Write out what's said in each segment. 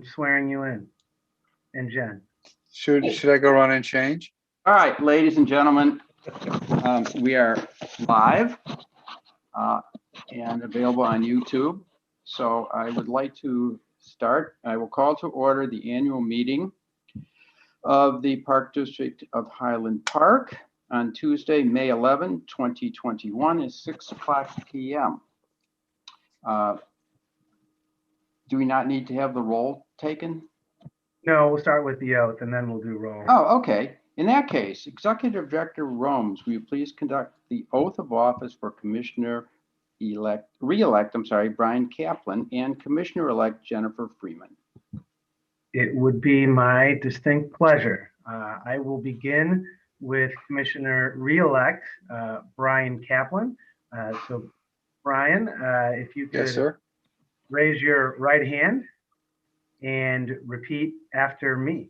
swearing you in. And Jen. Should I go run and change? All right, ladies and gentlemen, we are live and available on YouTube. So I would like to start. I will call to order the annual meeting of the Park District of Highland Park on Tuesday, May 11, 2021 at 6:00 p.m. Do we not need to have the roll taken? No, we'll start with the oath and then we'll do roll. Oh, okay. In that case, Executive Director Romes, will you please conduct the oath of office for Commissioner-re-elect Brian Kaplan and Commissioner-elect Jennifer Freeman? It would be my distinct pleasure. I will begin with Commissioner-re-elect Brian Kaplan. So Brian, if you could Yes, sir. raise your right hand and repeat after me.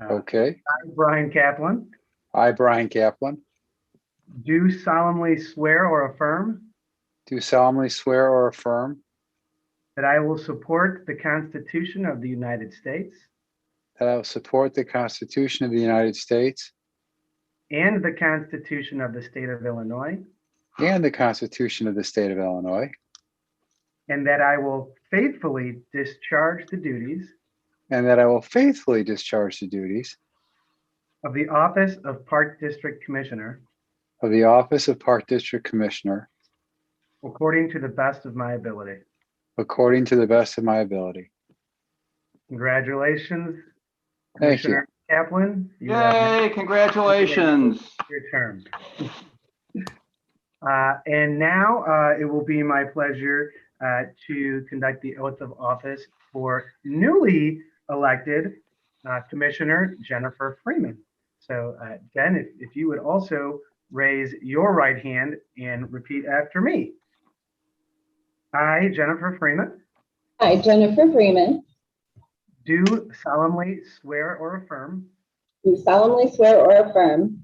Okay. I, Brian Kaplan, I, Brian Kaplan, do solemnly swear or affirm do solemnly swear or affirm that I will support the Constitution of the United States that I will support the Constitution of the United States and the Constitution of the State of Illinois, and the Constitution of the State of Illinois, and that I will faithfully discharge the duties and that I will faithfully discharge the duties of the office of Park District Commissioner of the office of Park District Commissioner according to the best of my ability. according to the best of my ability. Congratulations, Thank you. Commissioner Kaplan. You have Yay, congratulations. your term. And now it will be my pleasure to conduct the oath of office for newly elected Commissioner Jennifer Freeman. So Jen, if you would also raise your right hand and repeat after me. I, Jennifer Freeman, I, Jennifer Freeman, do solemnly swear or affirm do solemnly swear or affirm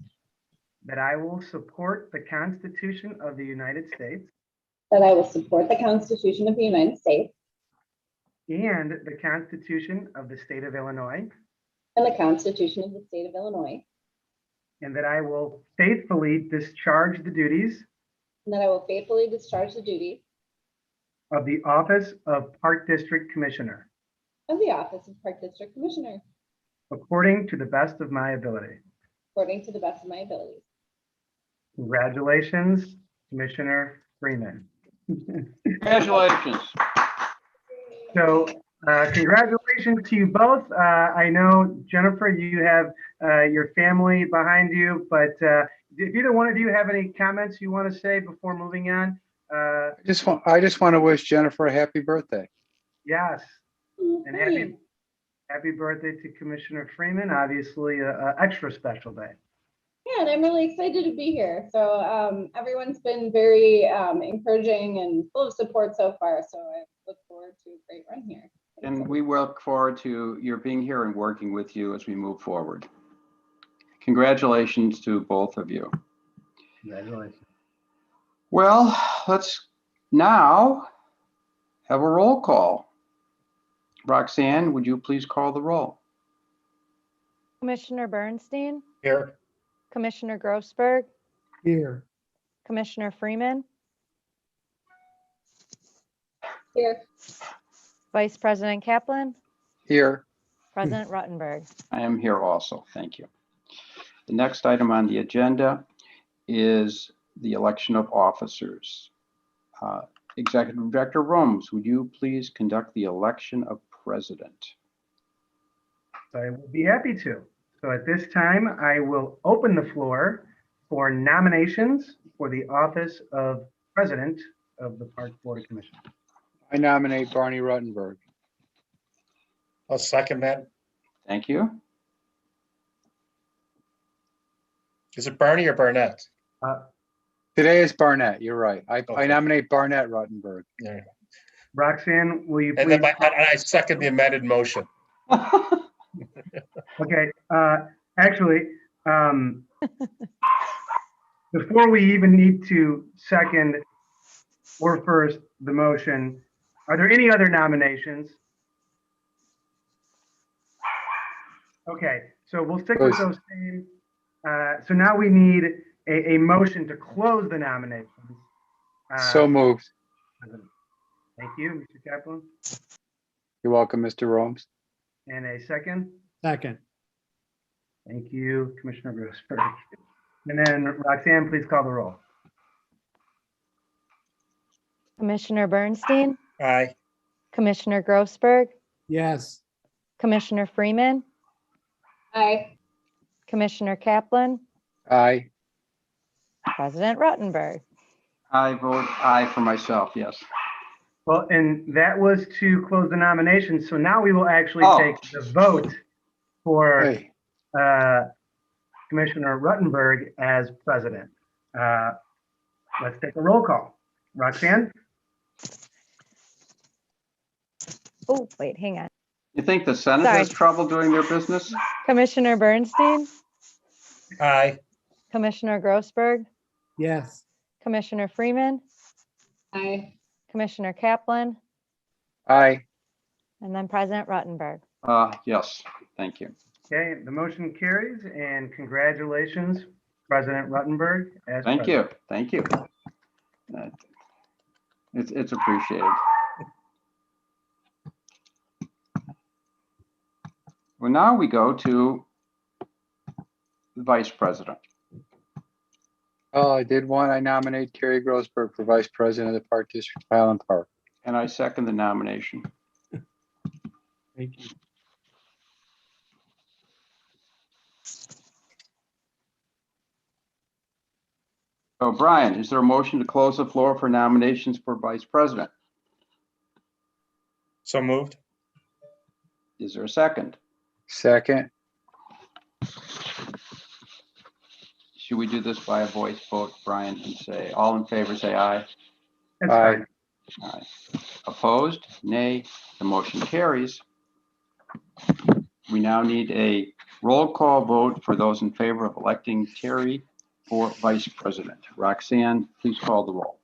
that I will support the Constitution of the United States that I will support the Constitution of the United States and the Constitution of the State of Illinois, and the Constitution of the State of Illinois, and that I will faithfully discharge the duties and that I will faithfully discharge the duties of the office of Park District Commissioner of the office of Park District Commissioner according to the best of my ability. according to the best of my abilities. Congratulations, Commissioner Freeman. Congratulations. So congratulations to you both. I know, Jennifer, you have your family behind you, but if either one of you have any comments you want to say before moving on? I just want to wish Jennifer a happy birthday. Yes, and happy birthday to Commissioner Freeman, obviously an extra special day. Yeah, and I'm really excited to be here. So everyone's been very encouraging and full of support so far. So I look forward to a great run here. And we look forward to your being here and working with you as we move forward. Congratulations to both of you. Congratulations. Well, let's now have a roll call. Roxanne, would you please call the roll? Commissioner Bernstein, Here. Commissioner Grossberg, Here. Commissioner Freeman, Here. Vice President Kaplan, Here. President Ruttenberg. I am here also. Thank you. The next item on the agenda is the election of officers. Executive Director Romes, would you please conduct the election of president? I will be happy to. So at this time, I will open the floor for nominations for the office of President of the Park Board of Commissioners. I nominate Barney Ruttenberg. I'll second that. Thank you. Is it Barney or Barnett? Today is Barnett. You're right. I Okay. nominate Barnett Ruttenberg. Yeah. Roxanne, will you And please? then I second the amended motion. Okay, actually, before we even need to second or first the motion, are there any other nominations? Okay, so we'll stick with those same. So now we need a motion to close the nominations. So moved. Thank you, Mr. Kaplan. You're welcome, Mr. Romes. And a second. Second. Thank you, Commissioner Grossberg. And then Roxanne, please call the roll. Commissioner Bernstein, Aye. Commissioner Grossberg, Yes. Commissioner Freeman, Aye. Commissioner Kaplan, Aye. President Ruttenberg. I vote aye for myself, yes. Well, and that was to close the nominations. So now we will actually Oh. take the vote for Hey, Commissioner Ruttenberg as president. Let's take a roll call. Roxanne? Oh, wait, hang on. You think the Senate Sorry. has trouble doing their business? Commissioner Bernstein, Aye. Commissioner Grossberg, Yes. Commissioner Freeman, Aye. Commissioner Kaplan, aye. and then President Ruttenberg. Yes, thank you. Okay, the motion carries and congratulations, President Ruttenberg. As Thank president. you, thank you. It's appreciated. Well, now we go to the Vice President. Oh, I did one. I nominate Kerry Grossberg for Vice President of the Park District of Highland Park. And I second the nomination. Thank you. So Brian, is there a motion to close the floor for nominations for Vice President? So moved. Is there a second? Second. Should we do this by a voice vote, Brian, and say, all in favor, say aye. That's Aye. fine. Aye. Opposed? Nay. The motion carries. We now need a roll call vote for those in favor of electing Terry for Vice President. Roxanne, please call the roll.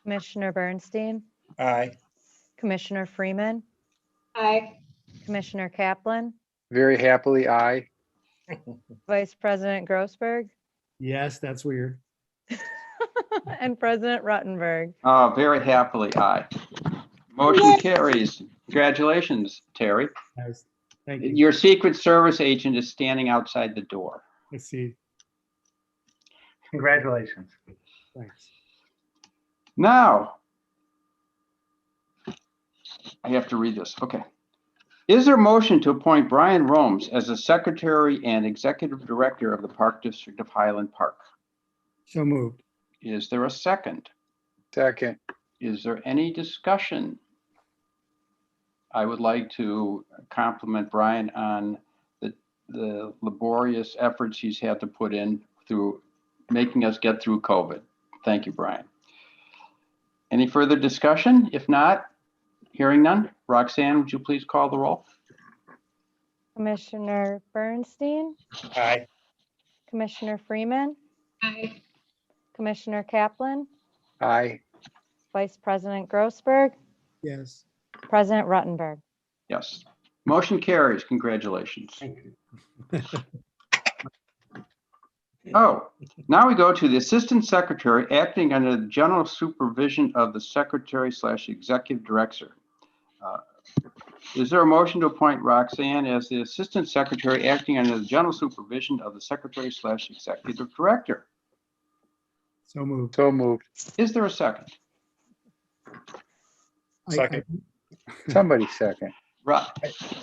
Commissioner Bernstein, Aye. Commissioner Freeman, Aye. Commissioner Kaplan, Very happily, aye. Vice President Grossberg, Yes, that's weird. and President Ruttenberg. Very happily, aye. Motion carries. Congratulations, Terry. Yes. Thank you. Your Secret Service agent is standing outside the door. Let's see. Congratulations. Thanks. Now, I have to read this. Okay. Is there a motion to appoint Brian Romes as the Secretary and Executive Director of the Park District of Highland Park? So moved. Is there a second? Second. Is there any discussion? I would like to compliment Brian on the laborious efforts he's had to put in through making us get through COVID. Thank you, Brian. Any further discussion? If not, hearing none, Roxanne, would you please call the roll? Commissioner Bernstein, Aye. Commissioner Freeman, Aye. Commissioner Kaplan, Aye. Vice President Grossberg, Yes. President Ruttenberg. Yes. Motion carries. Congratulations. Thank you. Oh, now we go to the Assistant Secretary acting under the general supervision of the Secretary/Executive Director. Is there a motion to appoint Roxanne as the Assistant Secretary acting under the general supervision of the Secretary/Executive Director? So moved. So moved. Is there a second? Second. Somebody second.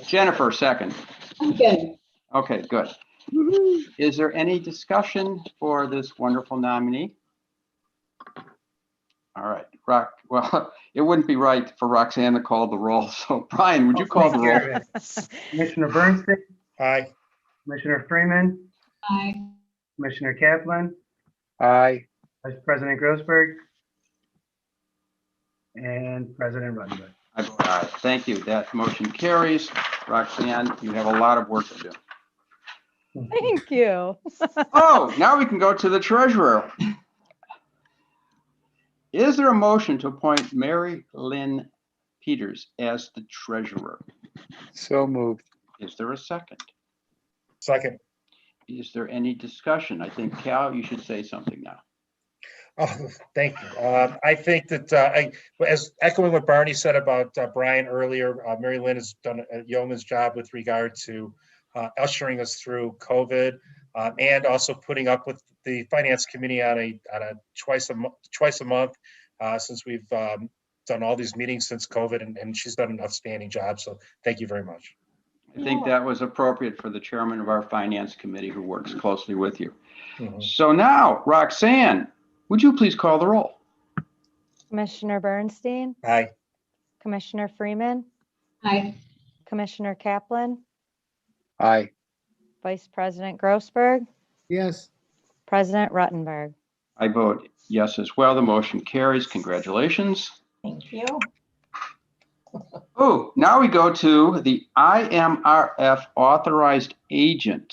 Jennifer, second. Pumpkin. Okay, good. Is there any discussion for this wonderful nominee? All right, well, it wouldn't be right for Roxanne to call the roll. So Brian, would you call the Take care roll? of it. Commissioner Bernstein, Aye. Commissioner Freeman, Aye. Commissioner Kaplan, Aye. Vice President Grossberg, and President Ruttenberg. I vote aye. Thank you. That motion carries. Roxanne, you have a lot of work to do. Thank you. Oh, now we can go to the treasurer. Is there a motion to appoint Mary Lynn Peters as the treasurer? So moved. Is there a second? Second. Is there any discussion? I think, Cal, you should say something now. Oh, thank you. I think that, as echoing what Barney said about Brian earlier, Mary Lynn has done a yeoman's job with regard to ushering us through COVID, and also putting up with the finance committee on a twice a month since we've done all these meetings since COVID, and she's done an outstanding job. So thank you very much. I think that was appropriate for the chairman of our finance committee who works closely with you. Mhm. So now, Roxanne, would you please call the roll? Commissioner Bernstein, Aye. Commissioner Freeman, Hi. Commissioner Kaplan, Aye. Vice President Grossberg, Yes. President Ruttenberg. I vote yes as well. The motion carries. Congratulations. Thank you. Oh, now we go to the IMRF authorized agent.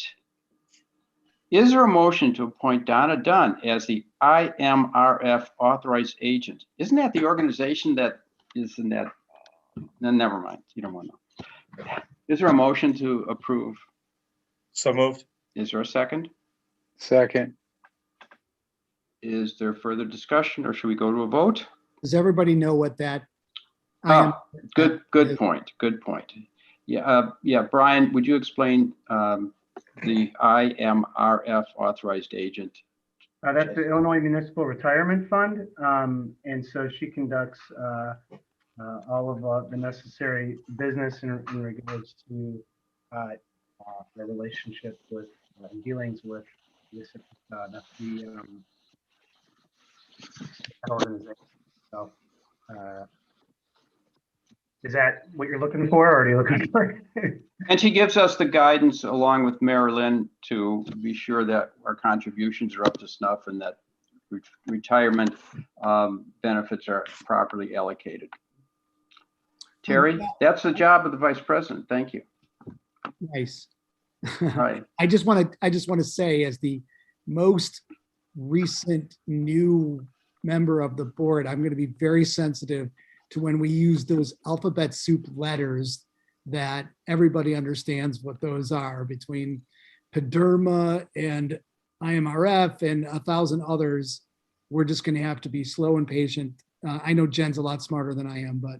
Is there a motion to appoint Donna Dunn as the IMRF authorized agent? Isn't that the organization that is in that? No, never mind. You don't want to know. Is there a motion to approve? So moved. Is there a second? Second. Is there further discussion, or should we go to a vote? Does everybody know what that? I am. Good point. Good point. Yeah, Brian, would you explain the IMRF authorized agent? That's the Illinois Municipal Retirement Fund. And so she conducts all of the necessary business in regards to the relationship with dealings with this, that organization. So, is that what you're looking for, or are you looking for? And she gives us the guidance along with Mary Lynn to be sure that our contributions are up to snuff and that retirement benefits are properly allocated. Terry, that's the job of the vice president. Thank you. Nice. Right. I just want to say, as the most recent new member of the board, I'm going to be very sensitive to when we use those alphabet soup letters, that everybody understands what those are, between PDERMA and IMRF and 1,000 others. We're just going to have to be slow and patient. I know Jen's a lot smarter than I am, but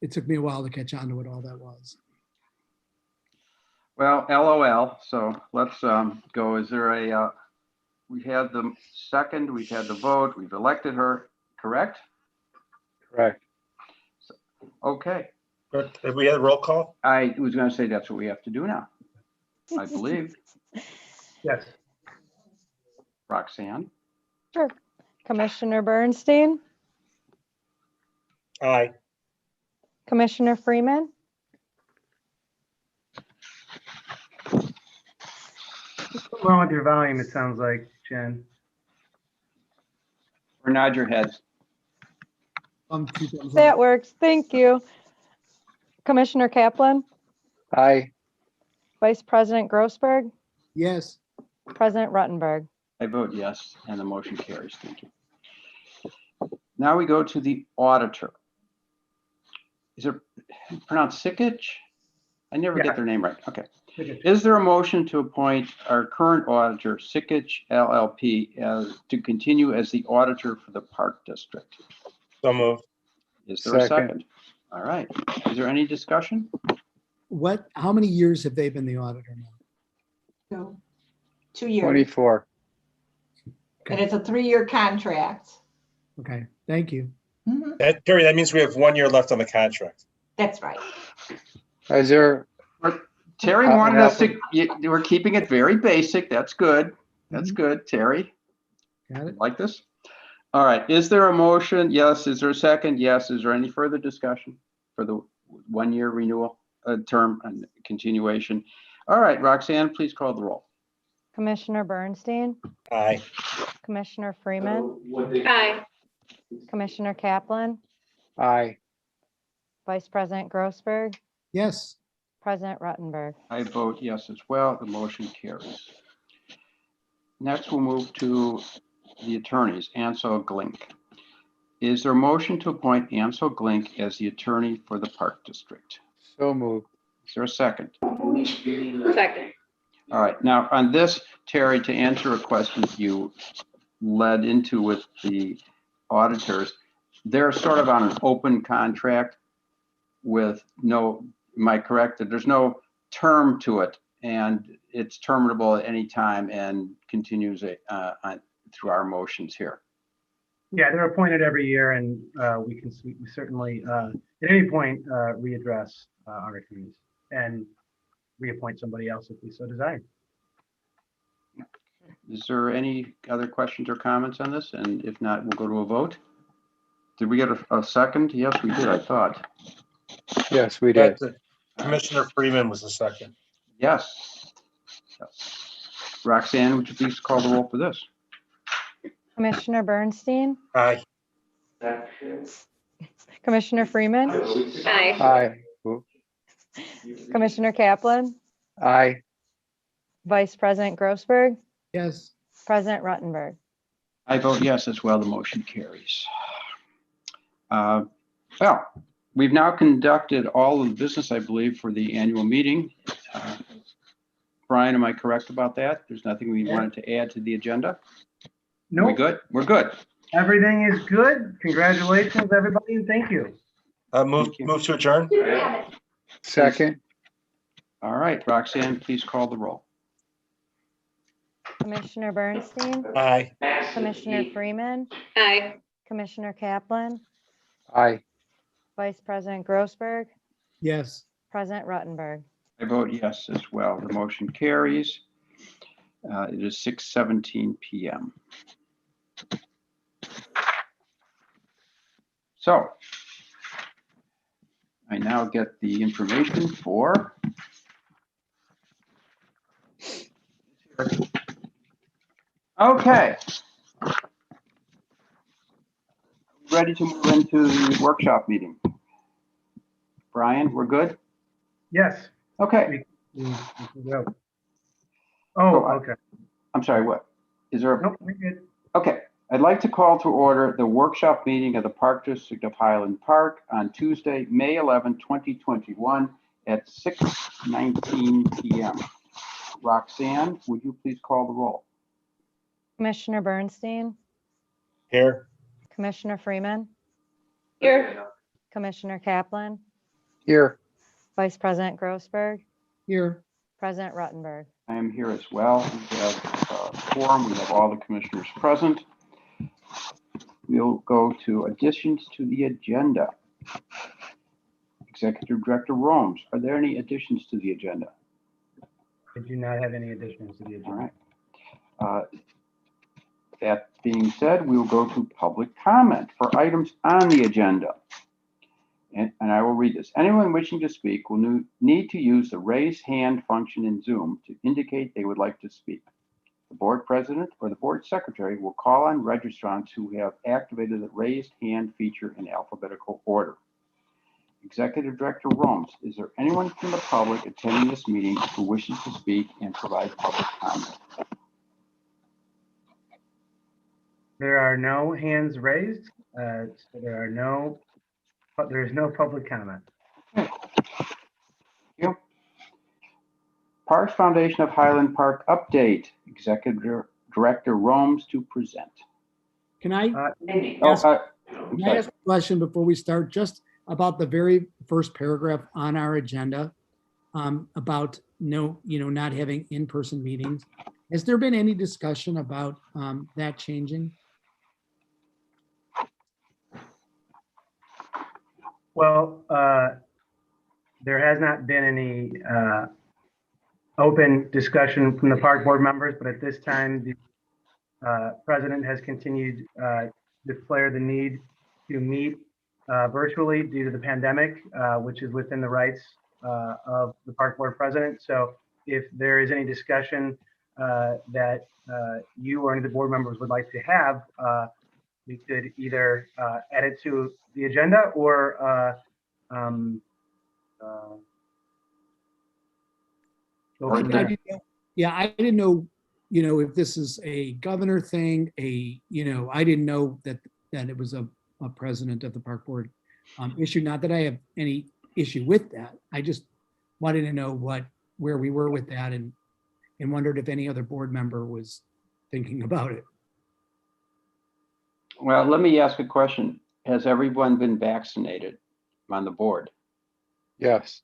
it took me a while to catch on to what all that was. Well, LOL. So let's go. Is there a, we had the second, we've had the vote, we've elected her, correct? Correct. Okay. But have we had a roll call? I was going to say that's what we have to do now, I believe. Yes. Roxanne? Sure. Commissioner Bernstein, Aye. Commissioner Freeman, What's wrong with your volume, it sounds like, Jen? Or nod your heads. Two thumbs up. that works. Thank you. Commissioner Kaplan, Aye. Vice President Grossberg, Yes. President Ruttenberg. I vote yes, and the motion carries. Thank you. Now we go to the auditor. Is it pronounced Sikich? I never Yeah. get their name right. Okay. Is there a motion to appoint our current auditor, Sikich LLP, to continue as the auditor for the Park District? So moved. Is there a Second. second? All right. Is there any discussion? How many years have they been the auditor now? So, 2 years, 24. and it's a 3-year contract. Okay, thank you. Mhm, Terry, that means we have 1 year left on the contract. that's right. Is there, Terry How- wanted how- us to, we're keeping it very basic. That's good. That's good, Terry. Got it? Like this? All right. Is there a motion? Yes. Is there a second? Yes. Is there any further discussion for the 1 year renewal term and continuation? All right, Roxanne, please call the roll. Commissioner Bernstein, Aye. Commissioner Freeman, Hi. Commissioner Kaplan, aye. Vice President Grossberg, Yes. President Ruttenberg. I vote yes as well. The motion carries. Next, we'll move to the attorneys, Ansel Glink. Is there a motion to appoint Ansel Glink as the attorney for the Park District? So moved. Is there a second? Second. All right, now on this, Terry, to answer a question you led into with the auditors, they're sort of on an open contract with no, am I correct, that there's no term to it, and it's terminable at any time and continues through our motions here. Yeah, they're appointed every year, and we certainly, at any point, readdress our fees and reappoint somebody else if we so desire. Is there any other questions or comments on this? And if not, we'll go to a vote. Did we get a second? Yes, we did, I thought. Yes, we did. Commissioner Freeman was the second. Yes. Yes. Roxanne, would you please call the roll for this? Commissioner Bernstein, Aye. Commissioner Freeman, Aye. Ooh, Commissioner Kaplan, aye. Vice President Grossberg, Yes. President Ruttenberg. I vote yes as well. The motion carries. Well, we've now conducted all of the business, I believe, for the annual meeting. Brian, am I correct about that? There's nothing we wanted to add to the agenda? We Nope, good? We're good. everything is good. Congratulations, everybody, and thank you. Move to adjourn. Second, All right, Roxanne, please call the roll. Commissioner Bernstein, Aye. Commissioner Freeman, Commissioner Kaplan, aye. Vice President Grossberg, Yes. President Ruttenberg. I vote yes as well. The motion carries. It is 6:17 p.m. So I now get the information for okay. Ready to move into the workshop meeting. Brian, we're good? Yes. Okay. we can go. Oh, okay. I'm sorry, what? Is there a Nope, we're good. Okay, I'd like to call to order the workshop meeting of the Park District of Highland Park on Tuesday, May 11, 2021 at 6:19 p.m. Roxanne, would you please call the roll? Commissioner Bernstein, Here. Commissioner Freeman, Here. Commissioner Kaplan, Here, Vice President Grossberg, Here. President Ruttenberg. I am here as well. We have a quorum. We have all the commissioners present. We'll go to additions to the agenda. Executive Director Romes, are there any additions to the agenda? I do not have any additions to the All agenda. right. That being said, we will go to public comment for items on the agenda. And I will read this. Anyone wishing to speak will need to use the raise hand function in Zoom to indicate they would like to speak. The board president or the board secretary will call on registrants who have activated the raised hand feature in alphabetical order. Executive Director Romes, is there anyone from the public attending this meeting who wishes to speak and provide public comment? There are no hands raised, so there is no public comment. Thank you. Parks Foundation of Highland Park update. Executive Director Romes to present. Can I Oh, Can I ask a question before we start, just about the very first paragraph on our agenda, about not having in-person meetings? Has there been any discussion about that changing? Well, there has not been any open discussion from the park board members, but at this time, the president has continued to declare the need to meet virtually due to the pandemic, which is within the rights of the park board president. So if there is any discussion that you or any of the board members would like to have, we could either add it to the agenda or go from there. I didn't know, if this is a governor thing, I didn't know that it was a president of the park board issue. Not that I have any issue with that. I just wanted to know where we were with that and and wondered if any other board member was thinking about it. Well, let me ask a question. Has everyone been vaccinated on the board? Yes.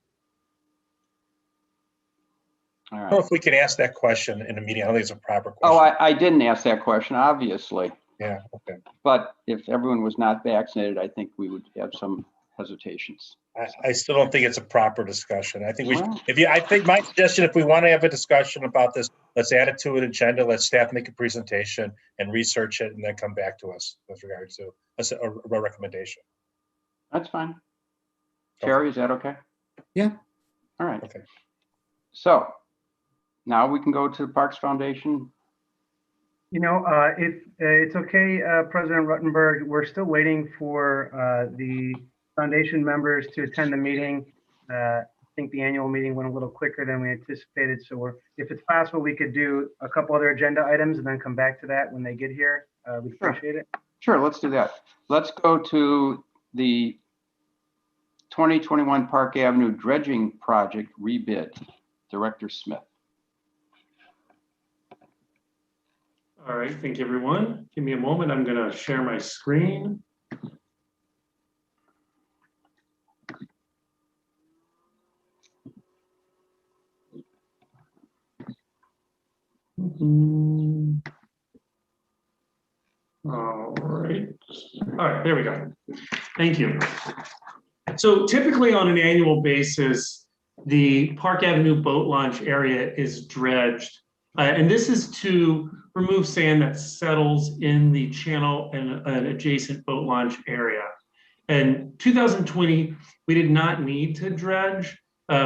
All I don't know right. if we can ask that question in a meeting. I don't think it's a proper Oh, question. I didn't ask that question, obviously. Yeah, okay. But if everyone was not vaccinated, I think we would have some hesitations. I still don't think it's a proper discussion. I think we, Well- I think my suggestion, if we want to have a discussion about this, let's add it to an agenda, let staff make a presentation and research it and then come back to us with regard to a recommendation. That's fine. Sherry, is that okay? Yeah. All right. Okay. So now we can go to the Parks Foundation. If it's okay, President Ruttenberg, we're still waiting for the foundation members to attend the meeting. I think the annual meeting went a little quicker than we anticipated. So if it's possible, we could do a couple other agenda items and then come back to that when they get here. We'd Sure. appreciate it. Sure, let's do that. Let's go to the 2021 Park Avenue dredging project rebid. Director Smith. All right, thank you, everyone. Give me a moment. I'm going to share my screen. All right, there we go. Thank you. So typically on an annual basis, the Park Avenue boat launch area is dredged. And this is to remove sand that settles in the channel and an adjacent boat launch area. In 2020, we did not need to dredge.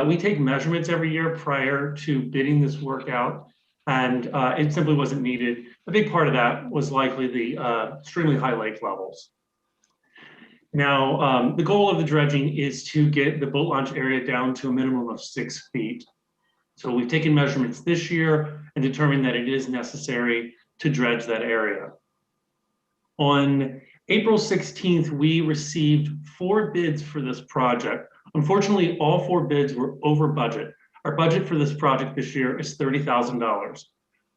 We take measurements every year prior to bidding this work out, and it simply wasn't needed. A big part of that was likely the extremely high lake levels. Now, the goal of the dredging is to get the boat launch area down to a minimum of 6 feet. So we've taken measurements this year and determined that it is necessary to dredge that area. On April 16th, we received 4 bids for this project. Unfortunately, all 4 bids were over budget. Our budget for this project this year is $30,000.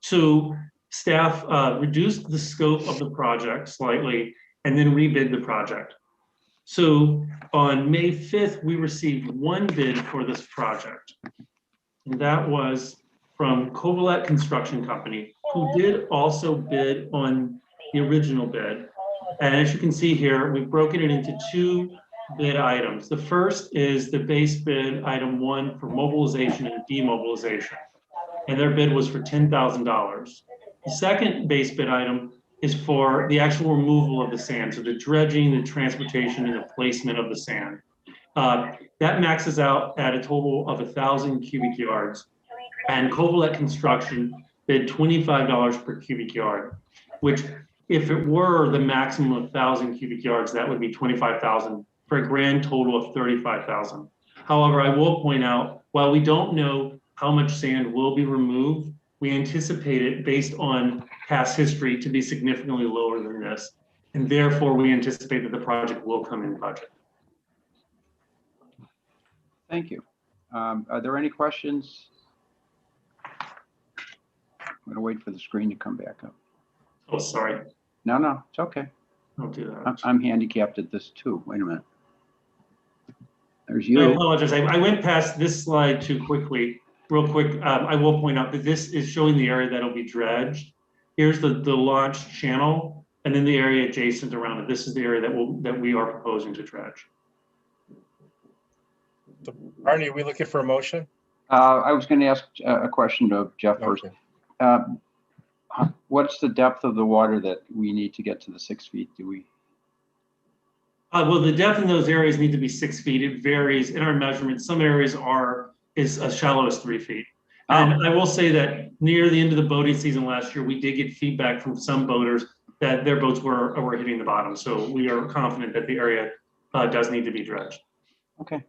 So staff reduced the scope of the project slightly and then rebid the project. So on May 5th, we received 1 bid for this project. And that was from Covert Construction Company, who did also bid on the original bid. And as you can see here, we've broken it into 2 bid items. The first is the base bid item 1 for mobilization and demobilization. And their bid was for $10,000. The second base bid item is for the actual removal of the sand. So the dredging, the transportation, and the placement of the sand. That maxes out at a total of 1,000 cubic yards. And Covert Construction bid $25 per cubic yard, which if it were the maximum of 1,000 cubic yards, that would be $25,000 for a grand total of $35,000. However, I will point out, while we don't know how much sand will be removed, we anticipate it based on past history to be significantly lower than this. And therefore, we anticipate that the project will come in budget. Thank you. Are there any questions? I'm going to wait for the screen to come back up. Oh, sorry. No, it's okay. I'll do that. I'm handicapped at this too. Wait a minute. There's I you. apologize. I went past this slide too quickly. Real quick, I will point out that this is showing the area that'll be dredged. Here's the launch channel, and then the area adjacent around it. This is the area that we are proposing to dredge. Arnie, are we looking for a motion? I was going to ask a question of Jeff first. Okay. What's the depth of the water that we need to get to the 6 feet? Do we? Well, the depth in those areas need to be 6 feet. It varies in our measurements. Some areas is as shallow as 3 feet. And I will say that near the end of the boating season last year, we did get feedback from some boaters that their boats were hitting the bottom. So we are confident that the area does need to be dredged. Okay.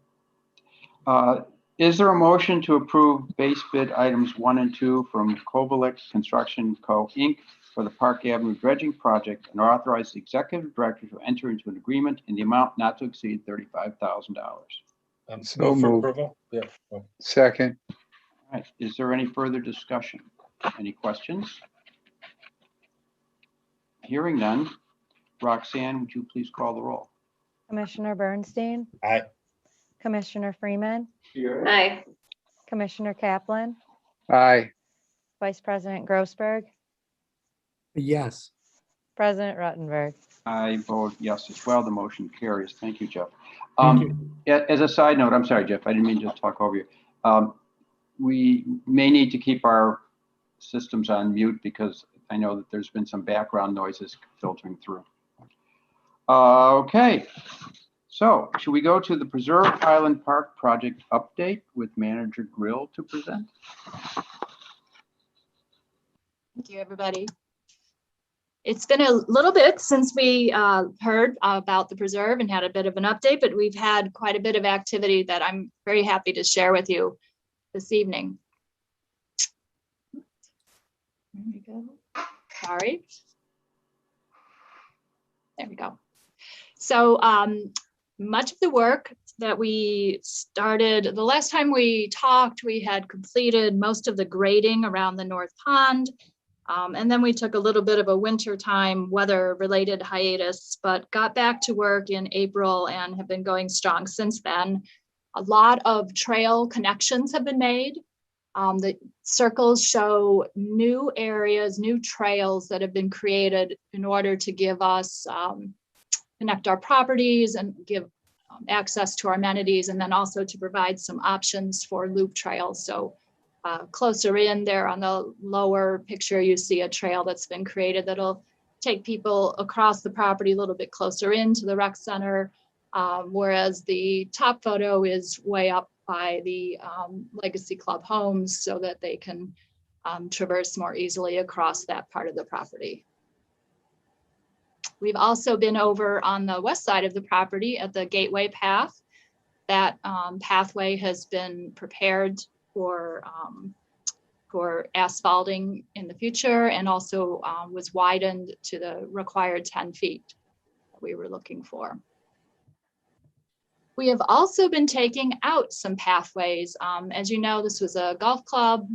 Is there a motion to approve base bid items 1 and 2 from Covert Construction Co. Inc. for the Park Avenue dredging project and authorize the executive director to enter into an agreement in the amount not to exceed $35,000? So Move for moved. approval? Yeah. Second. All right, is there any further discussion? Any questions? Hearing none. Roxanne, would you please call the roll? Commissioner Bernstein, Aye. Commissioner Freeman, Aye. Commissioner Kaplan, Aye. Vice President Grossberg, Yes. President Ruttenberg. I vote yes as well. The motion carries. Thank you, Jeff. Thank you. As a side note, I'm sorry, Jeff, I didn't mean to talk over you. We may need to keep our systems on mute because I know that there's been some background noises filtering through. Okay, so should we go to the Preserve Highland Park project update with Manager Grill to present? Thank you, everybody. It's been a little bit since we heard about the preserve and had a bit of an update, but we've had quite a bit of activity that I'm very happy to share with you this evening. There we go. Sorry. There we go. So much of the work that we started, the last time we talked, we had completed most of the grading around the North Pond. And then we took a little bit of a wintertime weather-related hiatus, but got back to work in April and have been going strong since then. A lot of trail connections have been made. The circles show new areas, new trails that have been created in order to give us, connect our properties and give access to our amenities, and then also to provide some options for loop trails. So closer in there on the lower picture, you see a trail that's been created that'll take people across the property a little bit closer into the rec center, whereas the top photo is way up by the Legacy Club homes so that they can traverse more easily across that part of the property. We've also been over on the west side of the property at the Gateway Path. That pathway has been prepared for asphalting in the future, and also was widened to the required 10 feet that we were looking for. We have also been taking out some pathways. As you know, this was a golf club,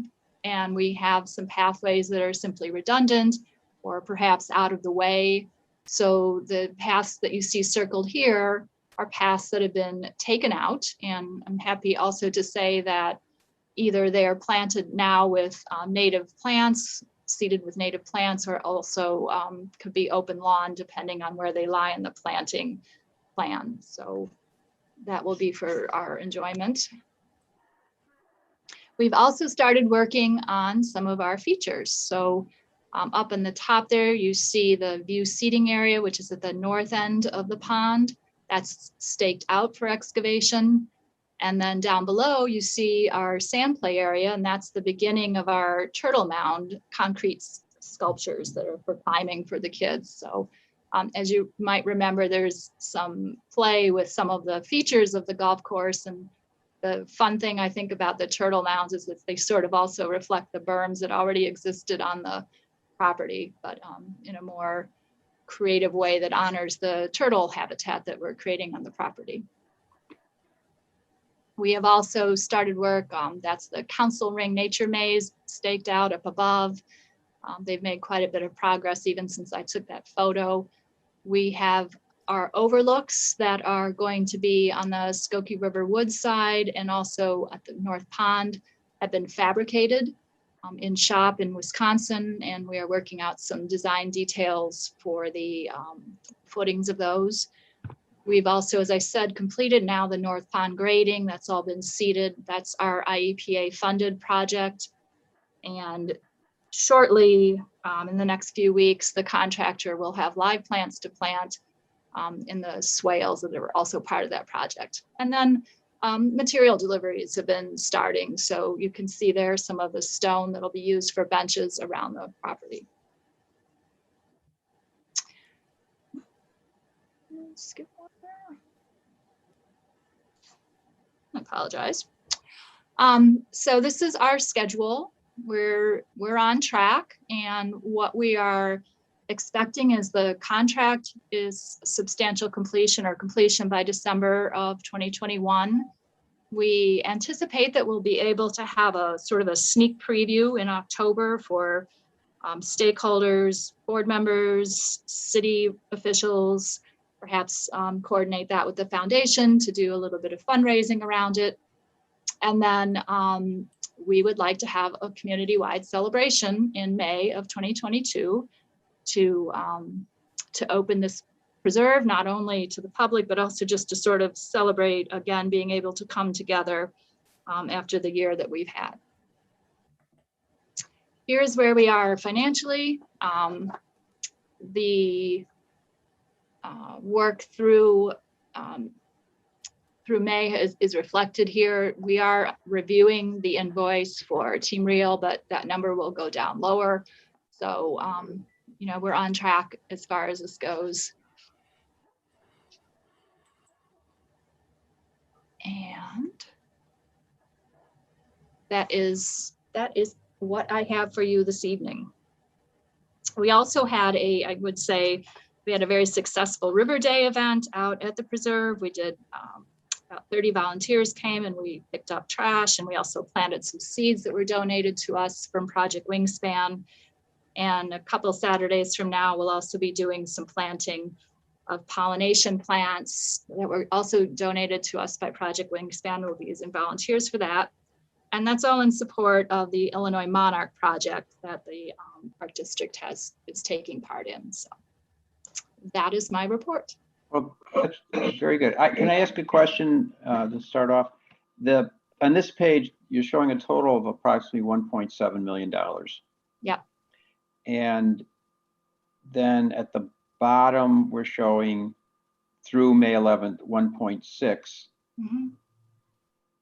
and we have some pathways that are simply redundant or perhaps out of the way. So the paths that you see circled here are paths that have been taken out, and I'm happy also to say that either they are planted now with native plants, seeded with native plants, or also could be open lawn depending on where they lie in the planting plan. So that will be for our enjoyment. We've also started working on some of our features. So up in the top there, you see the view seating area, which is at the north end of the pond. That's staked out for excavation. And then down below, you see our sand play area, and that's the beginning of our turtle mound concrete sculptures that are for climbing for the kids. So as you might remember, there's some play with some of the features of the golf course. And the fun thing I think about the turtle mounds is that they sort of also reflect the berms that already existed on the property, but in a more creative way that honors the turtle habitat that we're creating on the property. We have also started work, that's the Council Ring Nature Maze staked out up above. They've made quite a bit of progress even since I took that photo. We have our overlooks that are going to be on the Skokie River Woods side and also at the North Pond have been fabricated in shop in Wisconsin, and we are working out some design details for the footings of those. We've also, as I said, completed now the North Pond grading. That's all been seeded. That's our IEPA funded project. And shortly, in the next few weeks, the contractor will have live plants to plant in the swales that are also part of that project. And then material deliveries have been starting. So you can see there some of the stone that'll be used for benches around the property. Skip one there. I apologize. So this is our schedule. We're on track, and what we are expecting is the contract is substantial completion or completion by December of 2021. We anticipate that we'll be able to have a sort of a sneak preview in October for stakeholders, board members, city officials, perhaps coordinate that with the foundation to do a little bit of fundraising around it. And then we would like to have a community-wide celebration in May of 2022 to open this preserve, not only to the public, but also just to sort of celebrate, again, being able to come together after the year that we've had. Here's where we are financially. The work through May is reflected here. We are reviewing the invoice for Team Real, but that number will go down lower. So, you know, we're on track as far as this goes. And that is what I have for you this evening. We also had I would say, we had a very successful River Day event out at the preserve. We did about 30 volunteers came and we picked up trash, and we also planted some seeds that were donated to us from Project Wingspan. And a couple Saturdays from now, we'll also be doing some planting of pollination plants that were also donated to us by Project Wingspan. We'll be using volunteers for that. And that's all in support of the Illinois Monarch Project that the Park District is taking part in. So that is my report. Well, that's very good. Can I ask a question to start off? On this page, you're showing a total of approximately $1.7 million. Yeah. And then at the bottom, we're showing through May 11th, 1.6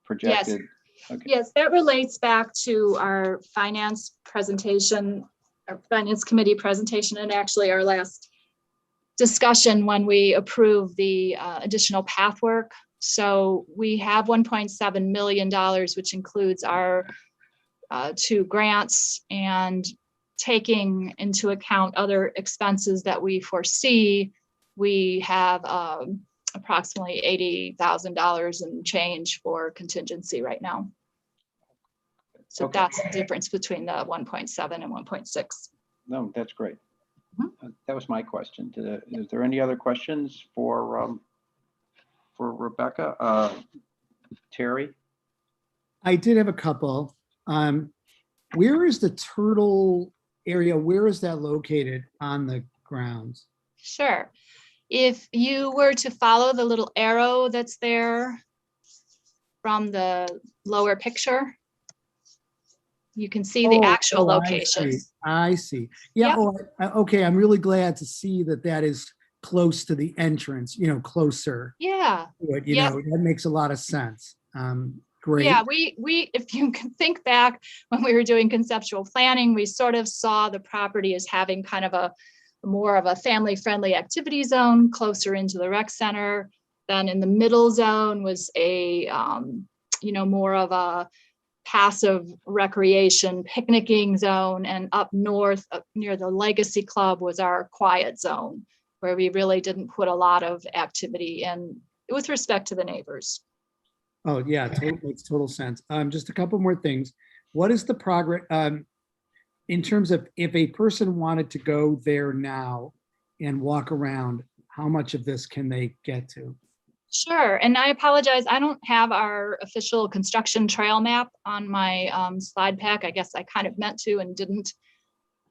projected. Yes. Okay. Yes, that relates back to our finance presentation, our finance committee presentation, and actually our last discussion when we approved the additional path work. So we have $1.7 million, which includes our 2 grants, and taking into account other expenses that we foresee, we have approximately $80,000 in change for contingency right now. So okay. That's the difference between the 1.7 and 1.6. No, that's great. That was my question. Is there any other questions for Rebecca? Terry? I did have a couple. Where is the turtle area? Where is that located on the grounds? Sure. If you were to follow the little arrow that's there from the lower picture, you can see the actual location. I see. Yeah. Yep. Okay. I'm really glad to see that is close to the entrance, you know, closer. Yeah. You know, that makes a lot of sense. Great. Yeah, we if you can think back when we were doing conceptual planning, we sort of saw the property as having kind of a more of a family-friendly activity zone closer into the rec center. Then in the middle zone was a you know, more of a passive recreation picnicking zone, and up north up near the Legacy Club was our quiet zone, where we really didn't put a lot of activity in with respect to the neighbors. Oh yeah, makes total sense. Just a couple more things. What is the progress in terms of if a person wanted to go there now and walk around, how much of this can they get to? Sure, and I apologize, I don't have our official construction trail map on my slide pack. I guess I kind of meant to and didn't.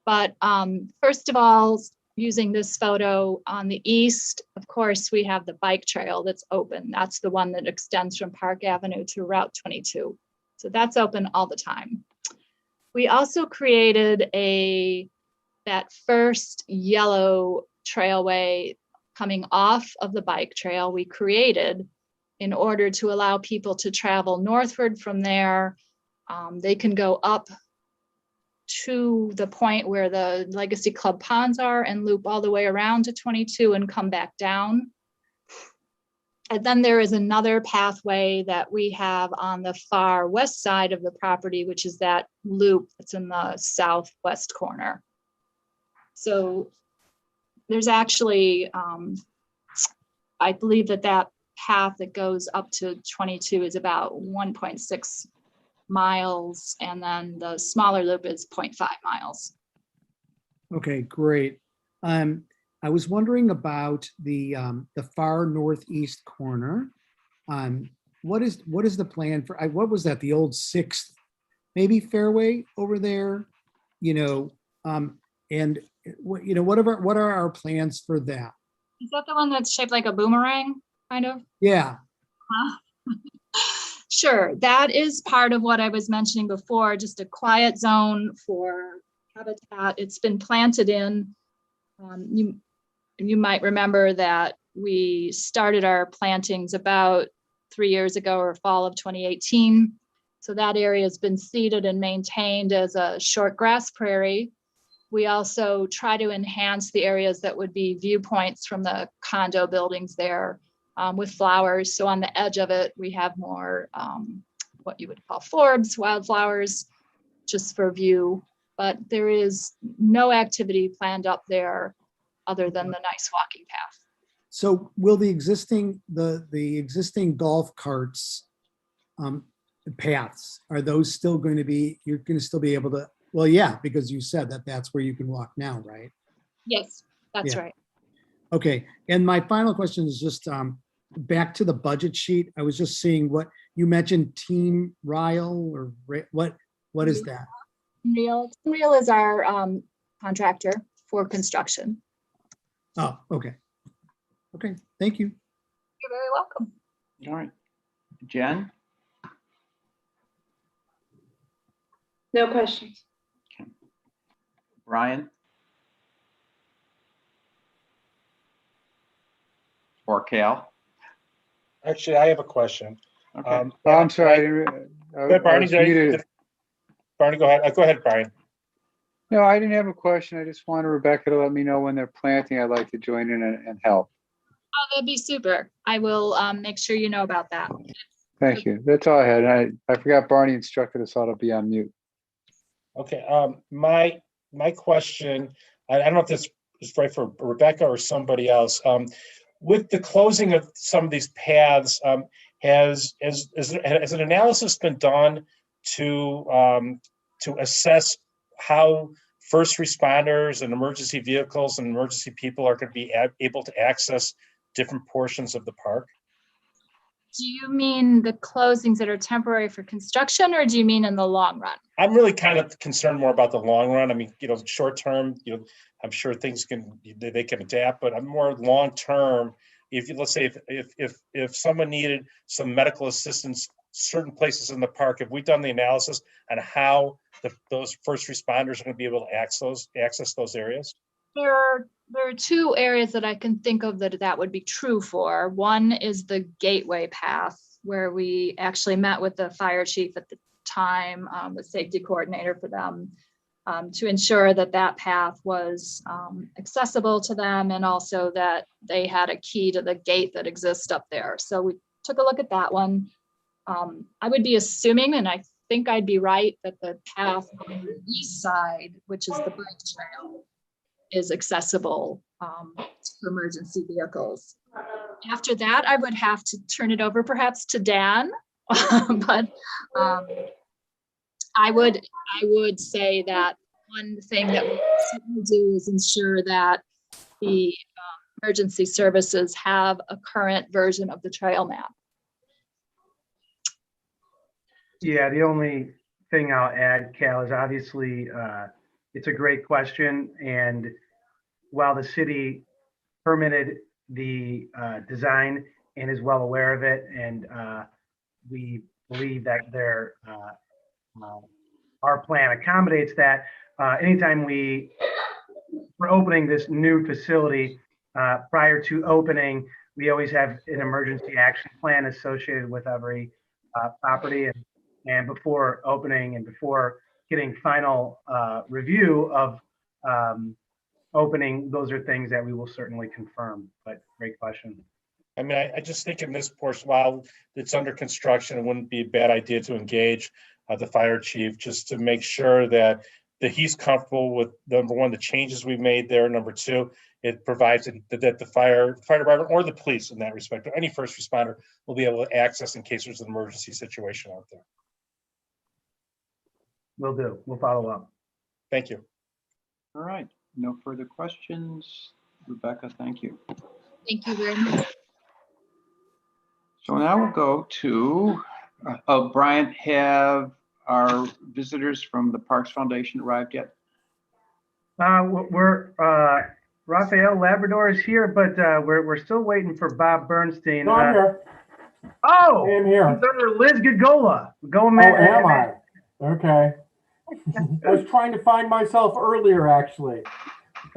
But first of all, using this photo on the east, of course, we have the bike trail that's open. That's the one that extends from Park Avenue to Route 22. So that's open all the time. We also created that first yellow trailway coming off of the bike trail we created in order to allow people to travel northward from there. They can go up to the point where the Legacy Club ponds are and loop all the way around to 22 and come back down. And then there is another pathway that we have on the far west side of the property, which is that loop that's in the southwest corner. So there's actually, I believe that path that goes up to 22 is about 1.6 miles, and then the smaller loop is 0.5 miles. Okay, great. I was wondering about the far northeast corner. What is the plan for, what was that, the old 6th, maybe fairway over there? You know, and what, you know, what are our plans for that? Is that the one that's shaped like a boomerang, kind of? Yeah, Huh? Sure, that is part of what I was mentioning before, just a quiet zone for habitat. It's been planted in. You might remember that we started our plantings about 3 years ago, or fall of 2018. So that area has been seeded and maintained as a short grass prairie. We also try to enhance the areas that would be viewpoints from the condo buildings there with flowers. So on the edge of it, we have more what you would call forbs, wildflowers, just for view. But there is no activity planned up there other than the nice walking path. so will the existing golf carts paths, are those still going to be, you're going to still be able to, well, yeah, because you said that that's where you can walk now, right? Yes, that's Yeah. right. Okay, and my final question is just back to the budget sheet. I was just seeing what you mentioned, Team Ryle, or what is that? Real is our contractor for construction. Oh, okay. Okay, thank you. You're very welcome. All right. Jen? No questions. Brian? Or Cal? Actually, I have a question. Okay. Oh, I'm sorry. Go ahead, Barney. Barney, go ahead. Go ahead, Brian. No, I didn't have a question. I just wanted Rebecca to let me know when they're planting. I'd like to join in and help. Oh, that'd be super. I will make sure you know about that. Thank you. That's all I had. I forgot Barney instructed us all to be on mute. Okay, my question, I don't know if this is right for Rebecca or somebody else. With the closing of some of these paths, has an analysis been done to assess how first responders and emergency vehicles and emergency people are going to be able to access different portions of the park? Do you mean the closings that are temporary for construction, or do you mean in the long run? I'm really kind of concerned more about the long run. I mean, you know, short term, you know, I'm sure things they can adapt, but I'm more long term. If you, let's say if someone needed some medical assistance, certain places in the park, have we done the analysis on how those first responders are going to be able to access those areas? There are 2 areas that I can think of that would be true for. One is the gateway path, where we actually met with the fire chief at the time, the safety coordinator for them, to ensure that that path was accessible to them, and also that they had a key to the gate that exists up there. So we took a look at that one. I would be assuming, and I think I'd be right, that the path on the east side, which is the bike trail, is accessible for emergency vehicles. After that, I would have to turn it over perhaps to Dan, but I would say that one thing that we certainly do is ensure that the emergency services have a current version of the trail map. Yeah, the only thing I'll add, Cal, is obviously it's a great question. And while the city permitted the design and is well aware of it, and we believe that our plan accommodates that, anytime we're opening this new facility, prior to opening, we always have an emergency action plan associated with every property. And before opening and before getting final review of opening, those are things that we will certainly confirm. But great question. I mean, I just think in this portion, while it's under construction, it wouldn't be a bad idea to engage the fire chief just to make sure that he's comfortable with, number one, the changes we've made there. Number two, it provides that the fire department or the police in that respect, or any first responder will be able to access in case there's an emergency situation out there. Will do. We'll follow up. Thank you. All right, no further questions. Rebecca, thank you. Thank you very much. So now we'll go to, Brian, have our visitors from the Parks Foundation arrived yet? Raphael Labrador is here, but we're still waiting for Bob Bernstein. No, I'm here. Oh, I am here. he's under Liz Gagola. Go, Oh, man. am I? Okay. I was trying to find myself earlier, actually.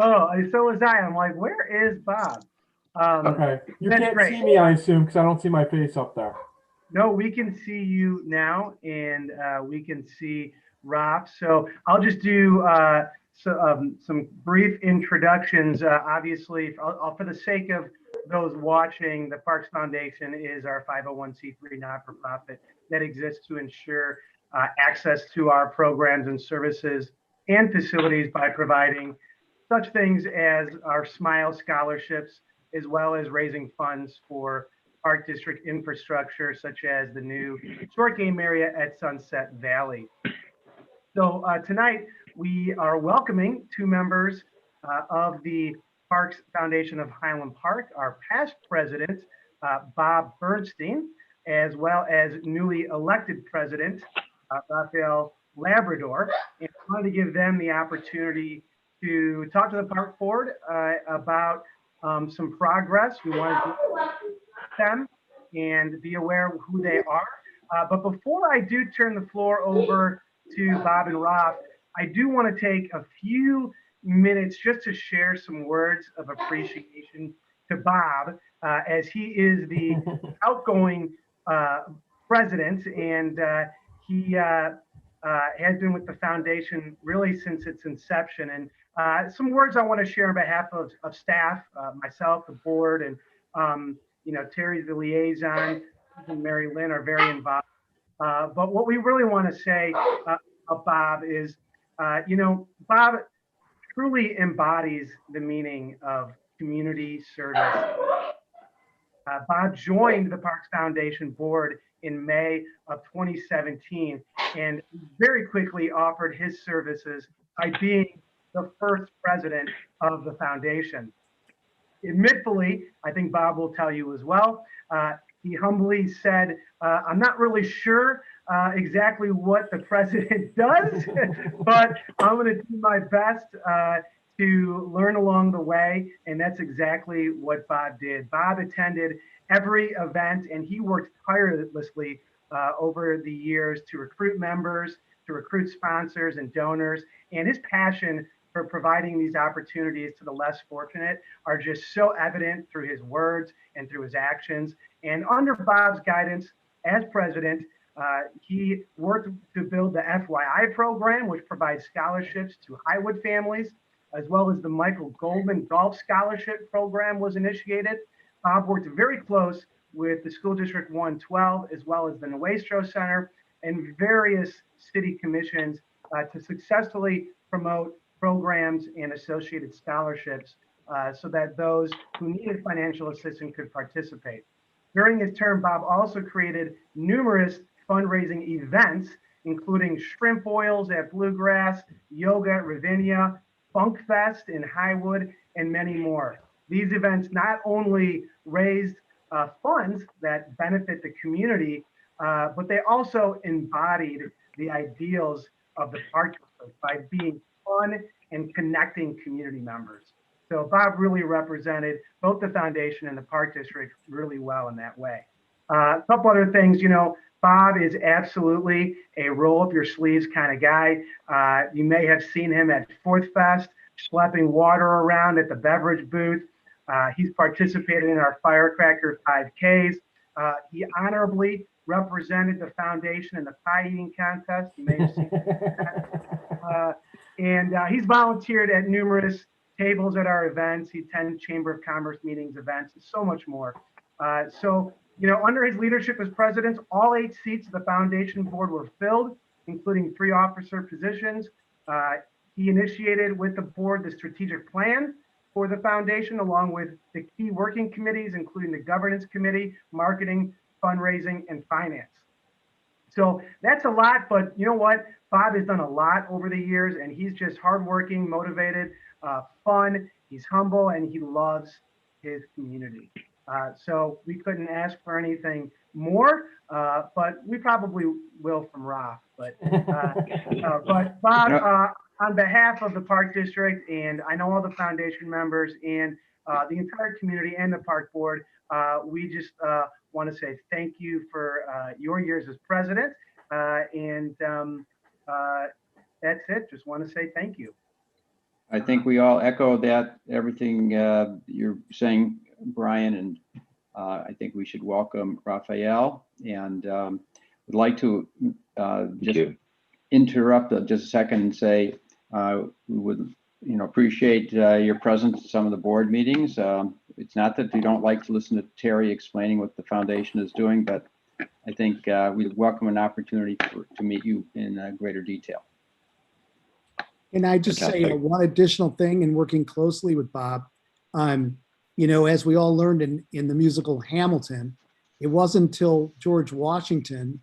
Oh, and so was I. I'm like, where is Bob? Okay. You that's can't great. see me, I assume, because I don't see my face up there. No, we can see you now, and we can see Rob. So I'll just do some brief introductions. Obviously, for the sake of those watching, the Parks Foundation is our 501c3 not-for-profit that exists to ensure access to our programs and services and facilities by providing such things as our SMILE scholarships, as well as raising funds for Park District infrastructure, such as the new short game area at Sunset Valley. So tonight, we are welcoming two members of the Parks Foundation of Highland Park, our past president, Bob Bernstein, as well as newly elected president, Raphael Labrador. And I wanted to give them the opportunity to talk to the park board about some progress. We wanted to them and be aware of who they are. But before I do turn the floor over to Bob and Rob, I do want to take a few minutes just to share some words of appreciation to Bob, as he is the outgoing president, and he has been with the foundation really since its inception. And some words I want to share on behalf of staff, myself, the board, and Terry's the liaison, and Mary Lynn are very involved. But what we really want to say about Bob is, Bob truly embodies the meaning of community service. Bob joined the Parks Foundation board in May of 2017 and very quickly offered his services by being the first president of the foundation. Admittedly, I think Bob will tell you as well, he humbly said, I'm not really sure exactly what the president does, but I'm going to do my best to learn along the way. And that's exactly what Bob did. Bob attended every event, and he worked tirelessly over the years to recruit members, to recruit sponsors and donors. And his passion for providing these opportunities to the less fortunate are just so evident through his words and through his actions. And under Bob's guidance as president, he worked to build the FYI program, which provides scholarships to Highwood families, as well as the Michael Goldman Golf Scholarship Program was initiated. Bob worked very close with the School District 112, as well as the Nuestro Center and various city commissions to successfully promote programs and associated scholarships so that those who needed financial assistance could participate. During his term, Bob also created numerous fundraising events, including shrimp boils at Bluegrass, yoga at Ravinia, Funk Fest in Highwood, and many more. These events not only raised funds that benefit the community, but they also embodied the ideals of the park by being fun and connecting community members. So Bob really represented both the foundation and the park district really well in that way. A couple other things, Bob is absolutely a roll up your sleeves kind of guy. You may have seen him at Fourth Fest, schlepping water around at the beverage booth. He's participated in our Firecracker 5Ks. He honorably represented the foundation in the pie eating contest. You may have seen that. And he's volunteered at numerous tables at our events. He attends Chamber of Commerce meetings, events, and so much more. Under his leadership as president, all 8 seats of the foundation board were filled, including 3 officer positions. He initiated with the board the strategic plan, for the foundation, along with the key working committees, including the governance committee, marketing, fundraising, and finance. So that's a lot, but you know what? Bob has done a lot over the years, and he's just hardworking, motivated, fun. He's humble, and he loves his community. So we couldn't ask for anything more, but we probably will from Rob. But Bob, on behalf of the Park District, and I know all the foundation members and the entire community and the Park Board, we just want to say thank you for your years as president. And that's it. Just want to say thank you. I think we all echo that, everything you're saying, Brian, and I think we should welcome Raphael, and would like to just interrupt just a second and say we would appreciate your presence at some of the board meetings. It's not that we don't like to listen to Terry explaining what the foundation is doing, but I think we'd welcome an opportunity to meet you in greater detail. And I just say one additional thing in working closely with Bob, as we all learned in the musical Hamilton, it wasn't until George Washington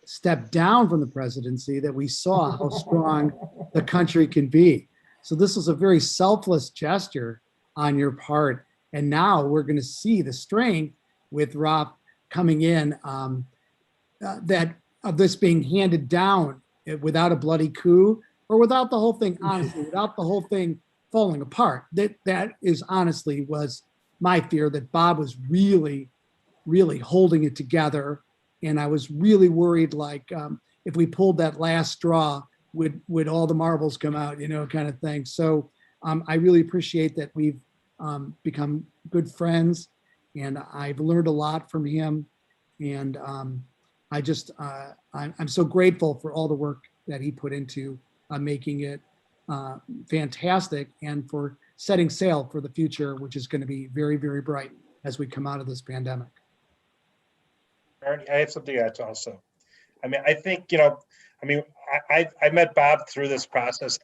stepped down from the presidency that we saw how strong the country can be. So this was a very selfless gesture on your part. And now we're going to see the strength with Rob coming in, that of this being handed down without a bloody coup, or without the whole thing, honestly, without the whole thing falling apart. That is honestly was my fear, that Bob was really, really holding it together. And I was really worried, like, if we pulled that last straw, would all the marbles come out, kind of thing. So I really appreciate that we've become good friends, and I've learned a lot from him. And I'm so grateful for all the work that he put into making it fantastic, and for setting sail for the future, which is going to be very, very bright as we come out of this pandemic. Ernie, I have something to add also. I mean, I think, I met Bob through this process.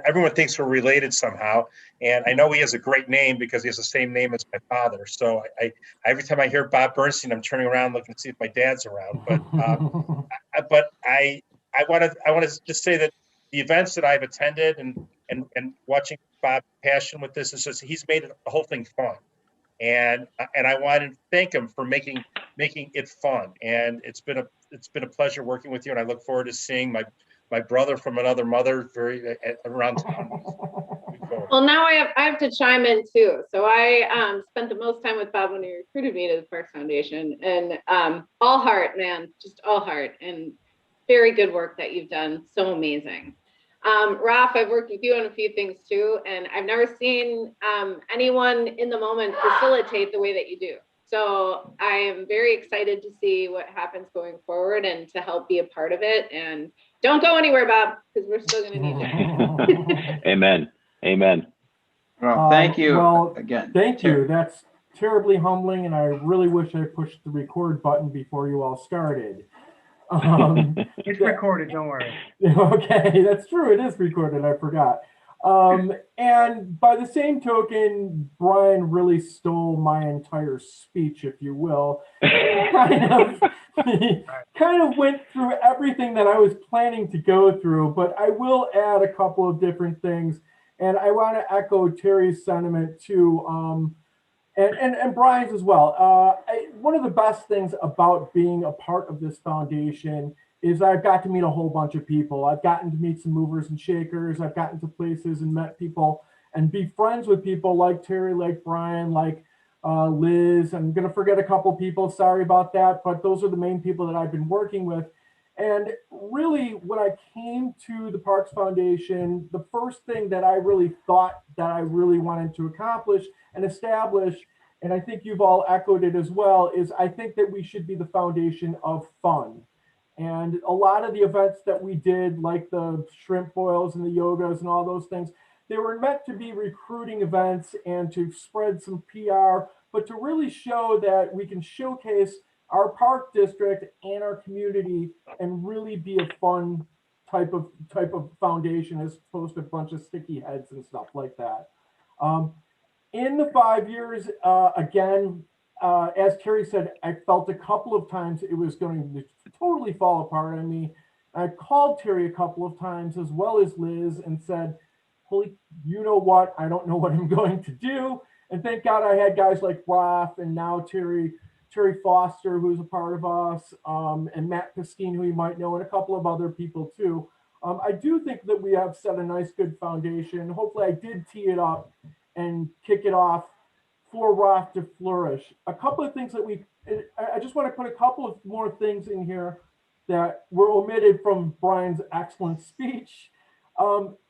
Everyone thinks we're related somehow. And I know he has a great name because he has the same name as my father. So every time I hear Bob Bernstein, I'm turning around looking to see if my dad's around. But I want to just say that the events that I've attended and watching Bob's passion with this is just, he's made the whole thing fun. And I want to thank him for making it fun. And it's been a pleasure working with you. And I look forward to seeing my brother from another mother around town. Well, now I have to chime in too. So I spent the most time with Bob when he recruited me to the Parks Foundation, and all heart, man, just all heart, and very good work that you've done. So amazing. Raf, I've worked with you on a few things too, and I've never seen anyone in the moment facilitate the way that you do. So I am very excited to see what happens going forward and to help be a part of it. And don't go anywhere, Bob, because we're still going to need it. Amen. Amen. Well, thank you well, again. Thank you. That's terribly humbling, and I really wish I pushed the record button before you all started. It's recorded, don't worry. Okay, that's true. It is recorded. I forgot. And by the same token, Brian really stole my entire speech, if you will. He kind of went through everything that I was planning to go through, but I will add a couple of different things. And I want to echo Terry's sentiment too, and Brian's as well. One of the best things about being a part of this foundation is I've got to meet a whole bunch of people. I've gotten to meet some movers and shakers. I've gotten to places and met people and be friends with people like Terry, like Brian, like Liz. I'm going to forget a couple people. Sorry about that. But those are the main people that I've been working with. And really, when I came to the Parks Foundation, the first thing that I really thought that I really wanted to accomplish and establish, and I think you've all echoed it as well, is I think that we should be the foundation of fun. And a lot of the events that we did, like the shrimp boils and the yogas and all those things, they were meant to be recruiting events and to spread some PR, but to really show that we can showcase our park district and our community and really be a fun type of foundation as opposed to a bunch of sticky heads and stuff like that. In the 5 years, again, as Terry said, I felt a couple of times it was going to totally fall apart on me. I called Terry a couple of times as well as Liz and said, holy, you know what? I don't know what I'm going to do. And thank God I had guys like Roth and now Terry Foster, who's a part of us, and Matt Pistine, who you might know, and a couple of other people too. I do think that we have set a nice, good foundation. Hopefully I did tee it up and kick it off for Roth to flourish. A couple of things that I just want to put a couple of more things in here that were omitted from Brian's excellent speech.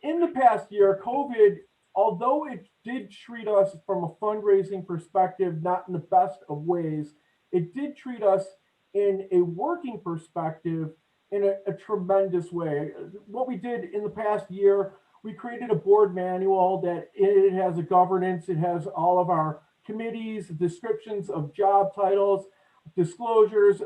In the past year, COVID, although it did treat us from a fundraising perspective, not in the best of ways, it did treat us in a working perspective in a tremendous way. What we did in the past year, we created a board manual that it has a governance, it has all of our committees, descriptions of job titles, disclosures,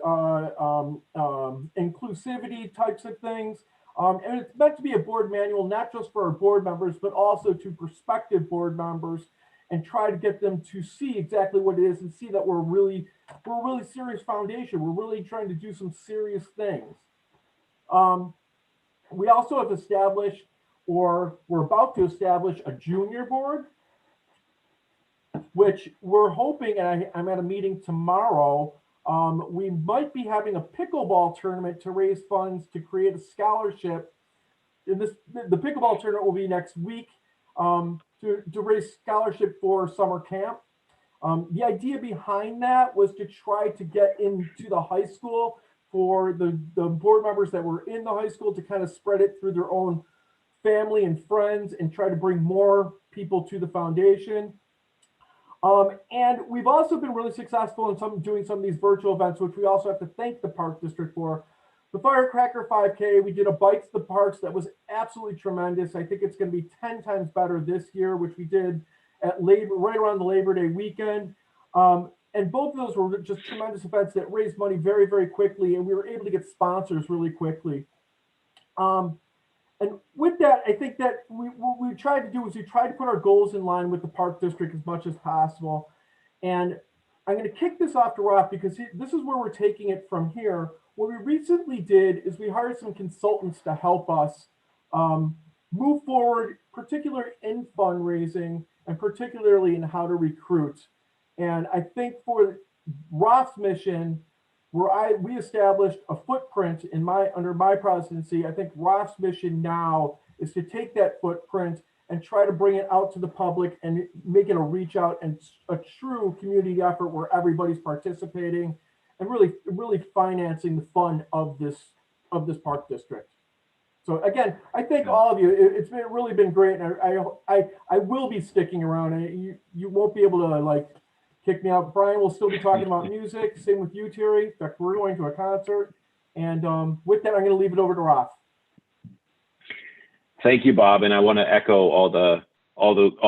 inclusivity types of things. And it's meant to be a board manual, not just for our board members, but also to prospective board members, and try to get them to see exactly what it is and see that we're a really serious foundation. We're really trying to do some serious things. We also have established, or we're about to establish, a junior board, which we're hoping, and I'm at a meeting tomorrow, we might be having a pickleball tournament to raise funds to create a scholarship. And the pickleball tournament will be next week to raise scholarship for summer camp. The idea behind that was to try to get into the high school for the board members that were in the high school to kind of spread it through their own family and friends and try to bring more people to the foundation. And we've also been really successful in doing some of these virtual events, which we also have to thank the Park District for. The Firecracker 5K, we did a Bites the Parks that was absolutely tremendous. I think it's going to be 10 times better this year, which we did at right around the Labor Day weekend. And both of those were just tremendous events that raised money very, very quickly, and we were able to get sponsors really quickly. And with that, I think that what we tried to do is we tried to put our goals in line with the Park District as much as possible. And I'm going to kick this off to Roth because this is where we're taking it from here. What we recently did is we hired some consultants to help us move forward, particularly in fundraising and particularly in how to recruit. And I think for Roth's mission, where we established a footprint under my presidency, I think Roth's mission now is to take that footprint and try to bring it out to the public and make it a reach out and a true community effort where everybody's participating and really financing the fun of this Park District. So again, I thank all of you. It's really been great. And I will be sticking around. You won't be able to kick me out. Brian will still be talking about music. Same with you, Terry. In fact, we're going to a concert. And with that, I'm going to leave it over to Roth. Thank you, Bob. And I want to echo all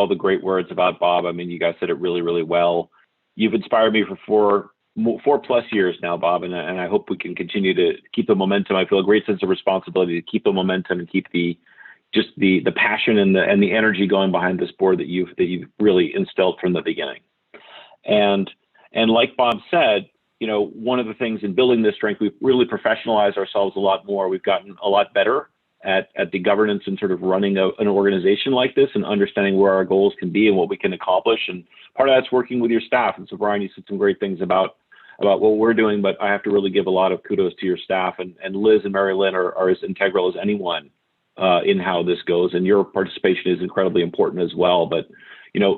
the great words about Bob. I mean, you guys said it really, really well. You've inspired me for four plus years now, Bob, and I hope we can continue to keep the momentum. I feel a great sense of responsibility to keep the momentum and keep the passion and the energy going behind this board that you've really instilled from the beginning. And like Bob said, one of the things in building this strength, we've really professionalized ourselves a lot more. We've gotten a lot better at the governance and sort of running an organization like this and understanding where our goals can be and what we can accomplish. And part of that's working with your staff. And so Brian, you said some great things about what we're doing, but I have to really give a lot of kudos to your staff, and Liz and Mary Lynn are as integral as anyone in how this goes. And your participation is incredibly important as well. But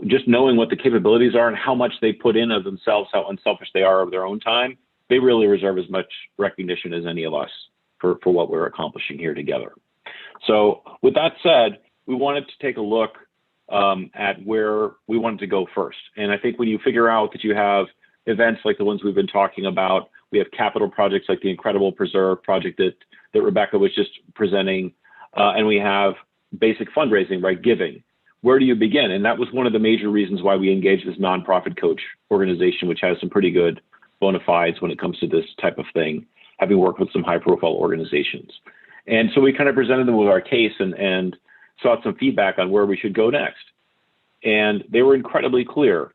just knowing what the capabilities are and how much they put in of themselves, how unselfish they are of their own time, they really deserve as much recognition as any of us for what we're accomplishing here together. So with that said, we wanted to take a look at where we wanted to go first. And I think when you figure out that you have events like the ones we've been talking about, we have capital projects like the Incredible Preserve project that Rebecca was just presenting, and we have basic fundraising, right, giving. Where do you begin? And that was one of the major reasons why we engaged this nonprofit coach organization, which has some pretty good bona fides when it comes to this type of thing, having worked with some high profile organizations. And so we kind of presented them with our case and sought some feedback on where we should go next. and they were incredibly clear.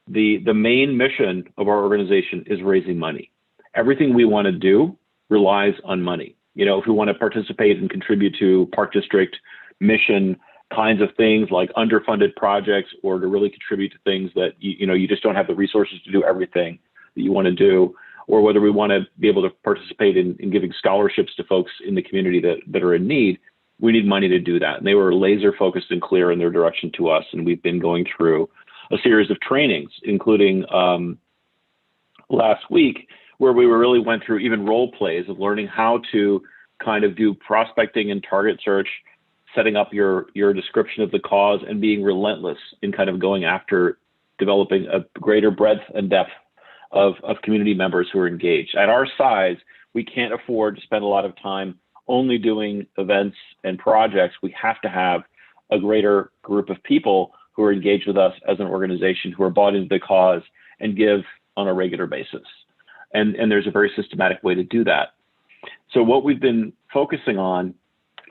The main mission of our organization is raising money. Everything we want to do relies on money. You know, if we want to participate and contribute to Park District mission kinds of things like underfunded projects, or to really contribute to things that, you know, you just don't have the resources to do everything that you want to do, or whether we want to be able to participate in giving scholarships to folks in the community that are in need, we need money to do that. And they were laser focused and clear in their direction to us. And we've been going through a series of trainings, including last week, where we really went through even role plays of learning how to kind of do prospecting and target search, setting up your description of the cause, and being relentless in kind of going after developing a greater breadth and depth of community members who are engaged. At our size, we can't afford to spend a lot of time only doing events and projects. We have to have a greater group of people who are engaged with us as an organization, who are bought into the cause and give on a regular basis. And there's a very systematic way to do that. So what we've been focusing on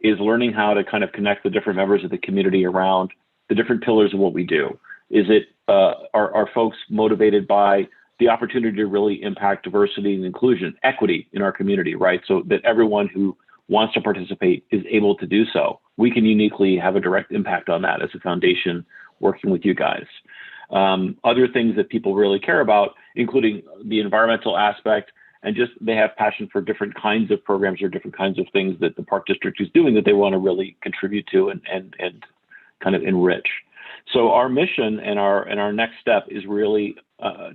is learning how to kind of connect the different members of the community around the different pillars of what we do. Is it, are folks motivated by the opportunity to really impact diversity and inclusion, equity in our community, right? So that everyone who wants to participate is able to do so. We can uniquely have a direct impact on that as a foundation working with you guys. Other things that people really care about, including the environmental aspect, and just they have passion for different kinds of programs or different kinds of things that the Park District is doing that they want to really contribute to and kind of enrich. So our mission and our next step is really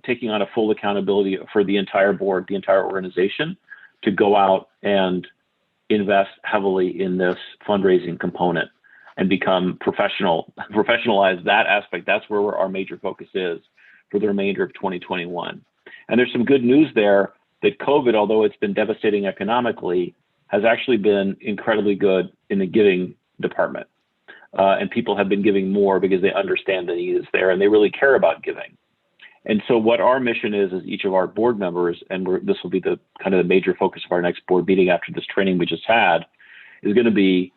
taking on a full accountability for the entire board, the entire organization, to go out and invest heavily in this fundraising component and become professionalize that aspect. That's where our major focus is for the remainder of 2021. And there's some good news there that COVID, although it's been devastating economically, has actually been incredibly good in the giving department. And people have been giving more because they understand the need is there and they really care about giving. And so what our mission is each of our board members, and this will be the kind of the major focus of our next board meeting after this training we just had, is going to be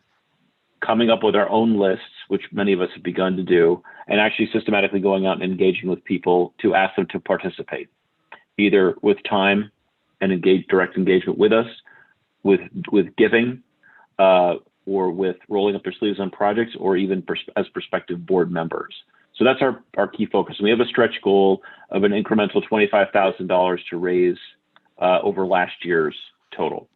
coming up with our own lists, which many of us have begun to do, and actually systematically going out and engaging with people to ask them to participate, either with time and direct engagement with us, with giving, or with rolling up their sleeves on projects, or even as prospective board members. So that's our key focus. And we have a stretch goal of an incremental $25,000 to raise over last year's total.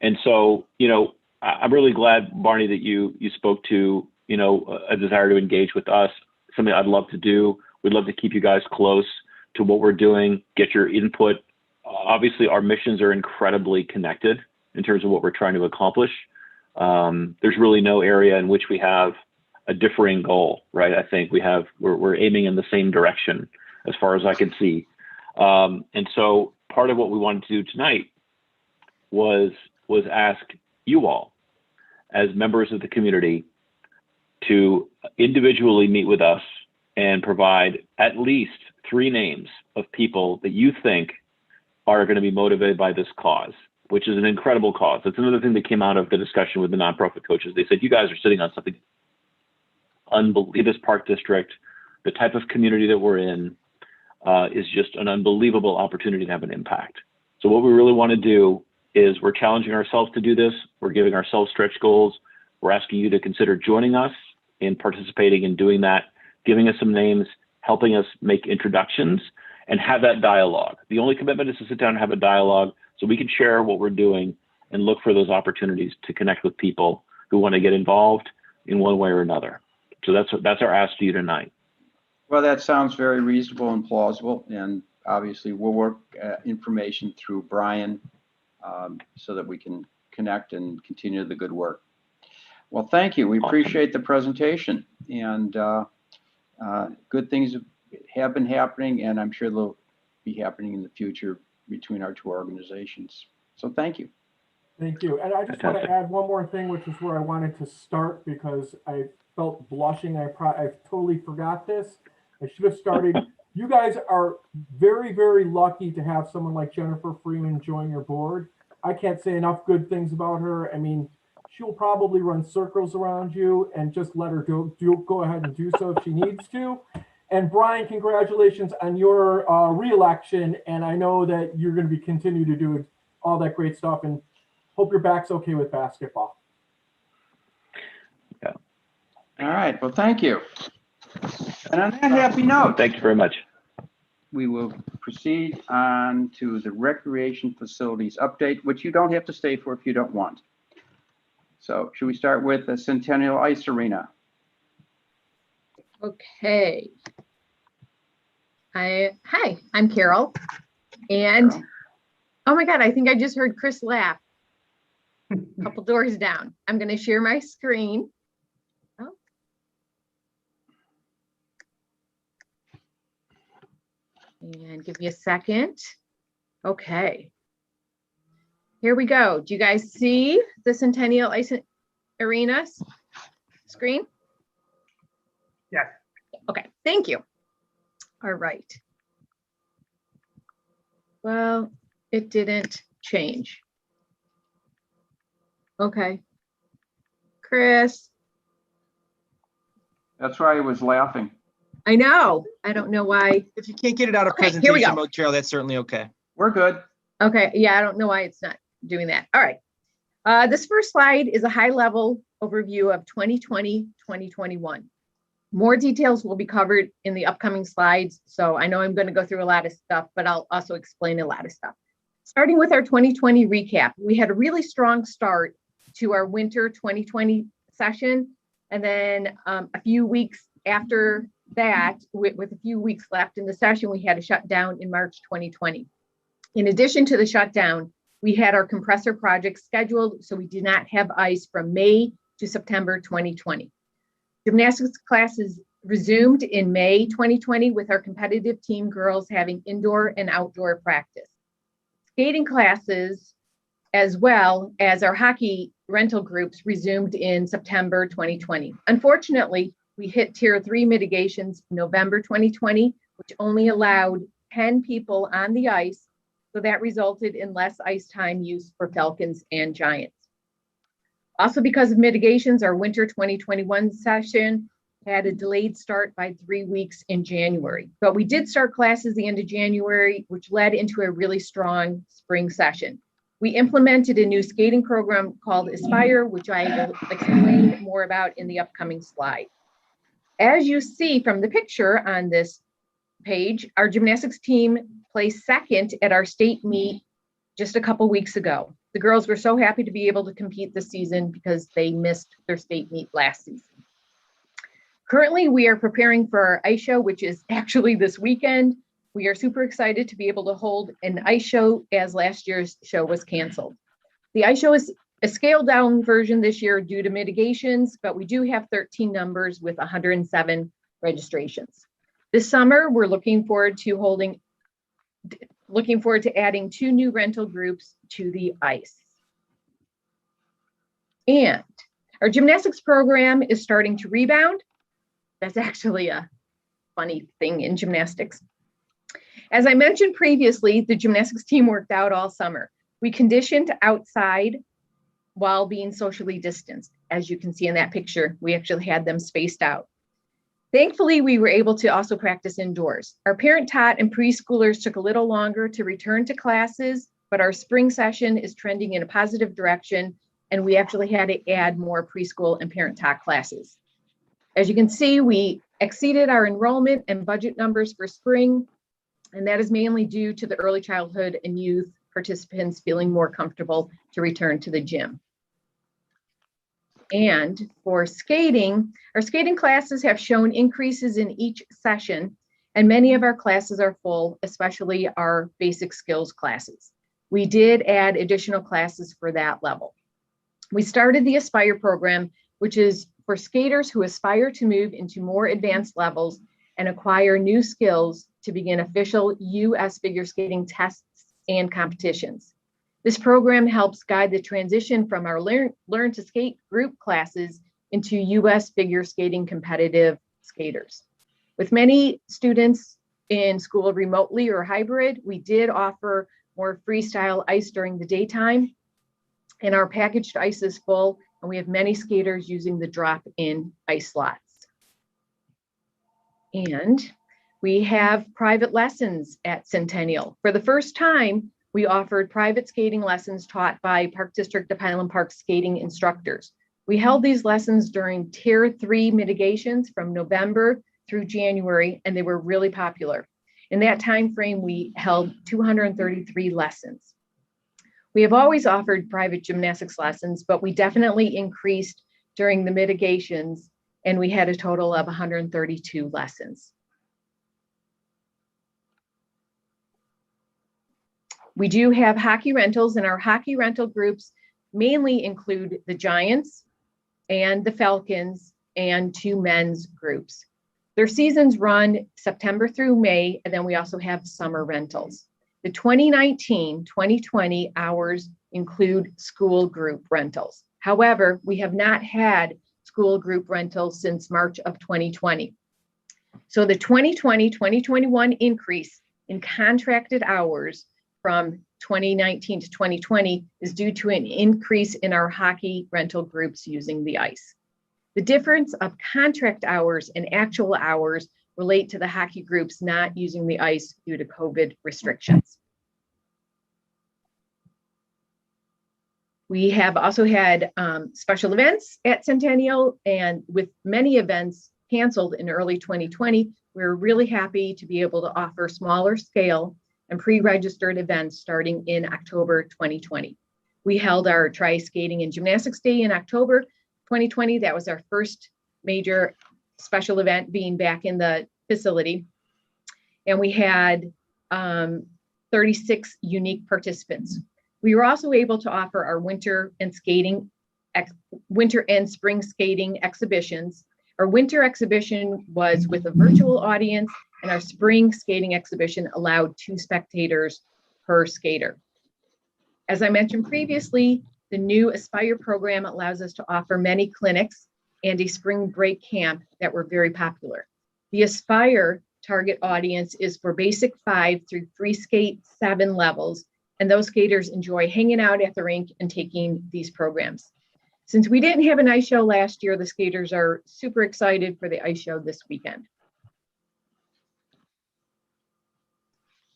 And so, you know, I'm really glad, Barney, that you spoke to, you know, a desire to engage with us, something I'd love to do. We'd love to keep you guys close to what we're doing, get your input. Obviously, our missions are incredibly connected in terms of what we're trying to accomplish. There's really no area in which we have a differing goal, right? I think we're aiming in the same direction as far as I can see. And so part of what we wanted to do tonight was ask you all as members of the community to individually meet with us and provide at least 3 names of people that you think are going to be motivated by this cause, which is an incredible cause. That's another thing that came out of the discussion with the nonprofit coaches. They said, you guys are sitting on something unbelievable. This Park District, the type of community that we're in, is just an unbelievable opportunity to have an impact. So what we really want to do is we're challenging ourselves to do this. We're giving ourselves stretch goals. We're asking you to consider joining us in participating in doing that, giving us some names, helping us make introductions, and have that dialogue. The only commitment is to sit down and have a dialogue so we can share what we're doing and look for those opportunities to connect with people who want to get involved in one way or another. So that's our ask to you tonight. Well, that sounds very reasonable and plausible. And obviously we'll work information through Brian so that we can connect and continue the good work. Well, thank you. We appreciate the presentation, and good things have been happening, and I'm sure they'll be happening in the future between our 2 organizations. So thank you. Thank you. And I just want to add one more thing, which is where I wanted to start because I felt blushing. I totally forgot this. I should have started. You guys are very, very lucky to have someone like Jennifer Freeman join your board. I can't say enough good things about her. I mean, she'll probably run circles around you, and just let her go ahead and do so if she needs to. And Brian, congratulations on your re-election. And I know that you're going to be continue to do all that great stuff, and hope your back's okay with basketball. Yeah. All right, well, thank you. And on that happy note, Thank you very much. we will proceed on to the recreation facilities update, which you don't have to stay for if you don't want. So should we start with the Centennial Ice Arena? Okay. Hi, I'm Carol. And Carol. oh my God, I think I just heard Chris laugh. A couple doors down. I'm going to share my screen. Oh. And give me a second. Okay. Here we go. Do you guys see the Centennial Ice Arena screen? Yes. Okay, thank you. All right. Well, it didn't change. Okay. Chris. That's why I was laughing. I know. I don't know why. If you can't get it out of Okay, here we presentation go. mode, Carol, that's certainly okay. We're good. Okay, yeah, I don't know why it's not doing that. All right. This first slide is a high-level overview of 2020-2021. More details will be covered in the upcoming slides, so I know I'm going to go through a lot of stuff, but I'll also explain a lot of stuff. Starting with our 2020 recap, we had a really strong start to our winter 2020 session, and then a few weeks after that, with a few weeks left in the session, we had a shutdown in March 2020. In addition to the shutdown, we had our compressor project scheduled, so we did not have ice from May to September 2020. Gymnastics classes resumed in May 2020 with our competitive team girls having indoor and outdoor practice. Skating classes, as well as our hockey rental groups, resumed in September 2020. Unfortunately, we hit Tier 3 mitigations in November 2020, which only allowed 10 people on the ice, so that resulted in less ice time use for Falcons and Giants. Also, because of mitigations, our winter 2021 session had a delayed start by 3 weeks in January. But we did start classes the end of January, which led into a really strong spring session. We implemented a new skating program called Aspire, which I will explain more about in the upcoming slide. As you see from the picture on this page, our gymnastics team placed second at our state meet just a couple weeks ago. The girls were so happy to be able to compete this season because they missed their state meet last season. Currently, we are preparing for our ice show, which is actually this weekend. We are super excited to be able to hold an ice show as last year's show was canceled. The ice show is a scaled down version this year due to mitigations, but we do have 13 numbers with 107 registrations. This summer, we're looking forward to adding 2 new rental groups to the ice. And our gymnastics program is starting to rebound. That's actually a funny thing in gymnastics. As I mentioned previously, the gymnastics team worked out all summer. We conditioned outside while being socially distanced. As you can see in that picture, we actually had them spaced out. Thankfully, we were able to also practice indoors. Our parent taught and preschoolers took a little longer to return to classes, but our spring session is trending in a positive direction, and we actually had to add more preschool and parent taught classes. As you can see, we exceeded our enrollment and budget numbers for spring, and that is mainly due to the early childhood and youth participants feeling more comfortable to return to the gym. And for skating, our skating classes have shown increases in each session, and many of our classes are full, especially our basic skills classes. We did add additional classes for that level. We started the Aspire program, which is for skaters who aspire to move into more advanced levels and acquire new skills to begin official U.S. figure skating tests and competitions. This program helps guide the transition from our Learn to Skate group classes into U.S. figure skating competitive skaters. With many students in school remotely or hybrid, we did offer more freestyle ice during the daytime, and our packaged ice is full and we have many skaters using the drop-in ice slots. And we have private lessons at Centennial. For the first time, we offered private skating lessons taught by Park District of Highland Park skating instructors. We held these lessons during Tier 3 mitigations from November through January, and they were really popular. In that time frame, we held 233 lessons. We have always offered private gymnastics lessons, but we definitely increased during the mitigations, and we had a total of 132 lessons. We do have hockey rentals, and our hockey rental groups mainly include the Giants and the Falcons and 2 men's groups. Their seasons run September through May, and then we also have summer rentals. The 2019-2020 hours include school group rentals. However, we have not had school group rentals since March of 2020. So the 2020-2021 increase in contracted hours from 2019 to 2020 is due to an increase in our hockey rental groups using the ice. The difference of contract hours and actual hours relate to the hockey groups not using the ice due to COVID restrictions. We have also had special events at Centennial, and with many events canceled in early 2020, we're really happy to be able to offer smaller scale and pre-registered events starting in October 2020. We held our Tri-Skating and Gymnastics Day in October 2020. That was our first major special event being back in the facility. And we had 36 unique participants. We were also able to offer our winter and spring skating exhibitions. Our winter exhibition was with a virtual audience, and our spring skating exhibition allowed 2 spectators per skater. As I mentioned previously, the new Aspire program allows us to offer many clinics and a spring break camp that were very popular. The Aspire target audience is for basic 5 through free skate 7 levels, and those skaters enjoy hanging out at the rink and taking these programs. Since we didn't have an ice show last year, the skaters are super excited for the ice show this weekend.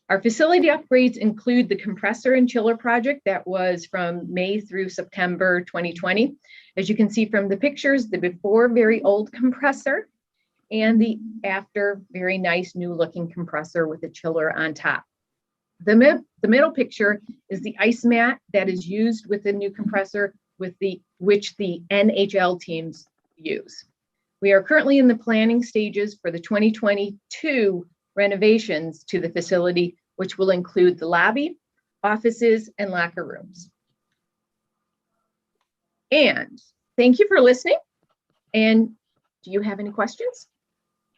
Our facility upgrades include the compressor and chiller project that was from May through September 2020. As you can see from the pictures, the before very old compressor and the after very nice new looking compressor with a chiller on top. The middle picture is the ice mat that is used with the new compressor which the NHL teams use. We are currently in the planning stages for the 2022 renovations to the facility, which will include the lobby, offices, and locker rooms. And thank you for listening. And do you have any questions?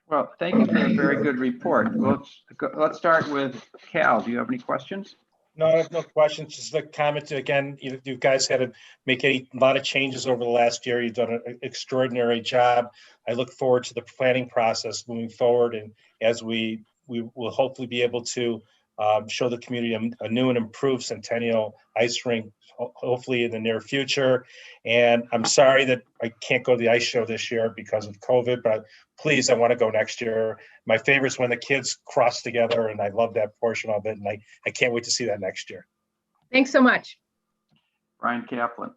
Well, thank you for a very good report. Let's start with Cal. Do you have any questions? No, no questions. Just a comment. Again, you guys had to make a lot of changes over the last year. You've done an extraordinary job. I look forward to the planning process moving forward, and as we will hopefully be able to show the community a new and improved Centennial ice rink, hopefully in the near future. And I'm sorry that I can't go to the ice show this year because of COVID, but please, I want to go next year. My favorite is when the kids cross together, and I love that portion of it, and I can't wait to see that next year. Thanks so much. Brian Kaplan.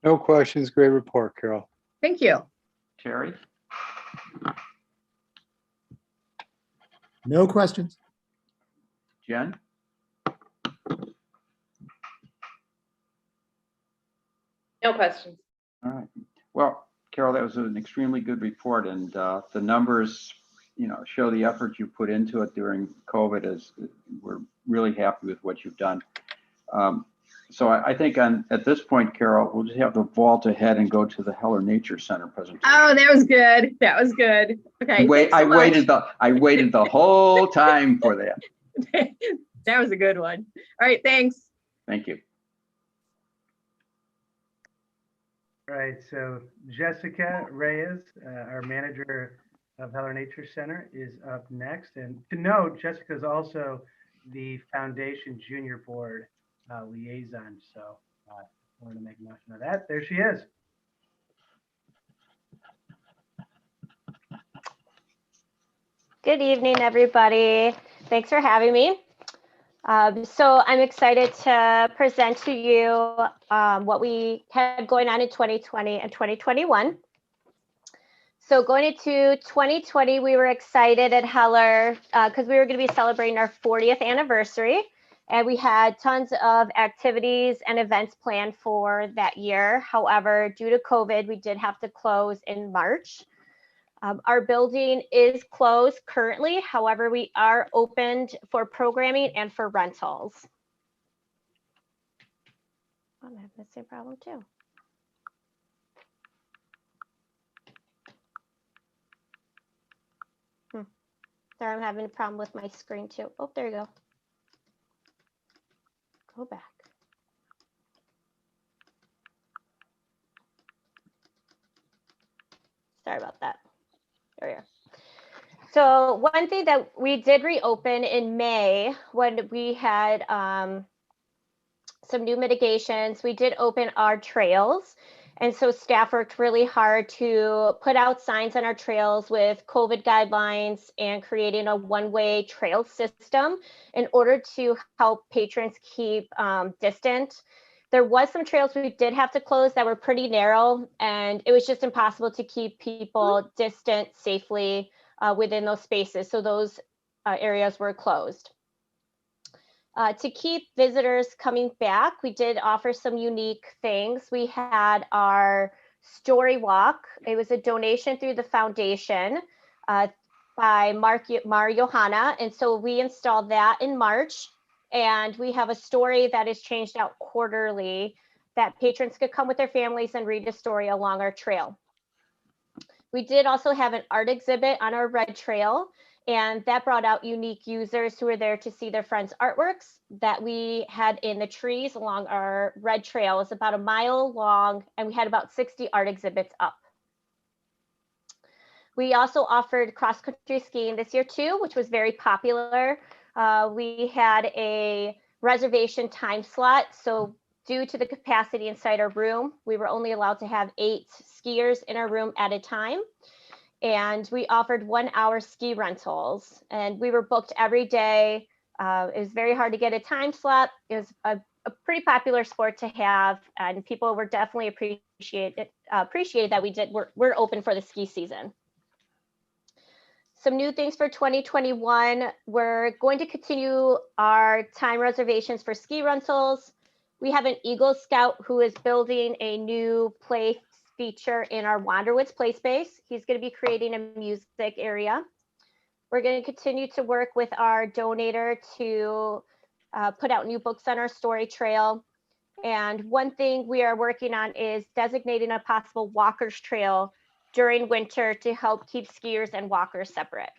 No questions. Great report, Carol. Thank you. Terry. No questions. Jen. No questions. All right. Well, Carol, that was an extremely good report, and the numbers, show the effort you put into it during COVID. We're really happy with what you've done. So I think at this point, Carol, we'll just have to vault ahead and go to the Heller Nature Center presentation. Oh, that was good. That was good. Okay. I waited the whole time for that. That was a good one. All right. Thanks. Thank you. All right, so Jessica Reyes, our manager of Heller Nature Center, is up next. And to note, Jessica is also the Foundation Junior Board liaison. So I want to make mention of that. There she is. Good evening, everybody. Thanks for having me. So I'm excited to present to you what we had going on in 2020 and 2021. So going into 2020, we were excited at Heller because we were going to be celebrating our 40th anniversary. And we had tons of activities and events planned for that year. However, due to COVID, we did have to close in March. Our building is closed currently. However, we are opened for programming and for rentals. I'm having the same problem too. Sorry, I'm having a problem with my screen too. Oh, there you go. Go back. Sorry about that. There we are. So one thing that we did reopen in May when we had some new mitigations, we did open our trails. And so staff worked really hard to put out signs on our trails with COVID guidelines and creating a one-way trail system in order to help patrons keep distant. There was some trails we did have to close that were pretty narrow, and it was just impossible to keep people distant safely within those spaces. So those areas were closed. To keep visitors coming back, we did offer some unique things. We had our story walk. It was a donation through the foundation by Mar Johanna. And so we installed that in March. And we have a story that is changed out quarterly that patrons could come with their families and read a story along our trail. We did also have an art exhibit on our red trail. And that brought out unique users who were there to see their friends' artworks that we had in the trees along our red trail. It's about a mile long, and we had about 60 art exhibits up. We also offered cross-country skiing this year too, which was very popular. We had a reservation time slot. So due to the capacity inside our room, we were only allowed to have 8 skiers in our room at a time. And we offered 1-hour ski rentals, and we were booked every day. It was very hard to get a time slot. It was a pretty popular sport to have, and people were definitely appreciated that we're open for the ski season. Some new things for 2021, we're going to continue our time reservations for ski rentals. We have an Eagle Scout who is building a new play feature in our Wanderwoods play space. He's going to be creating a music area. We're going to continue to work with our donator to put out new books on our story trail. And one thing we are working on is designating a possible walkers trail during winter to help keep skiers and walkers separate.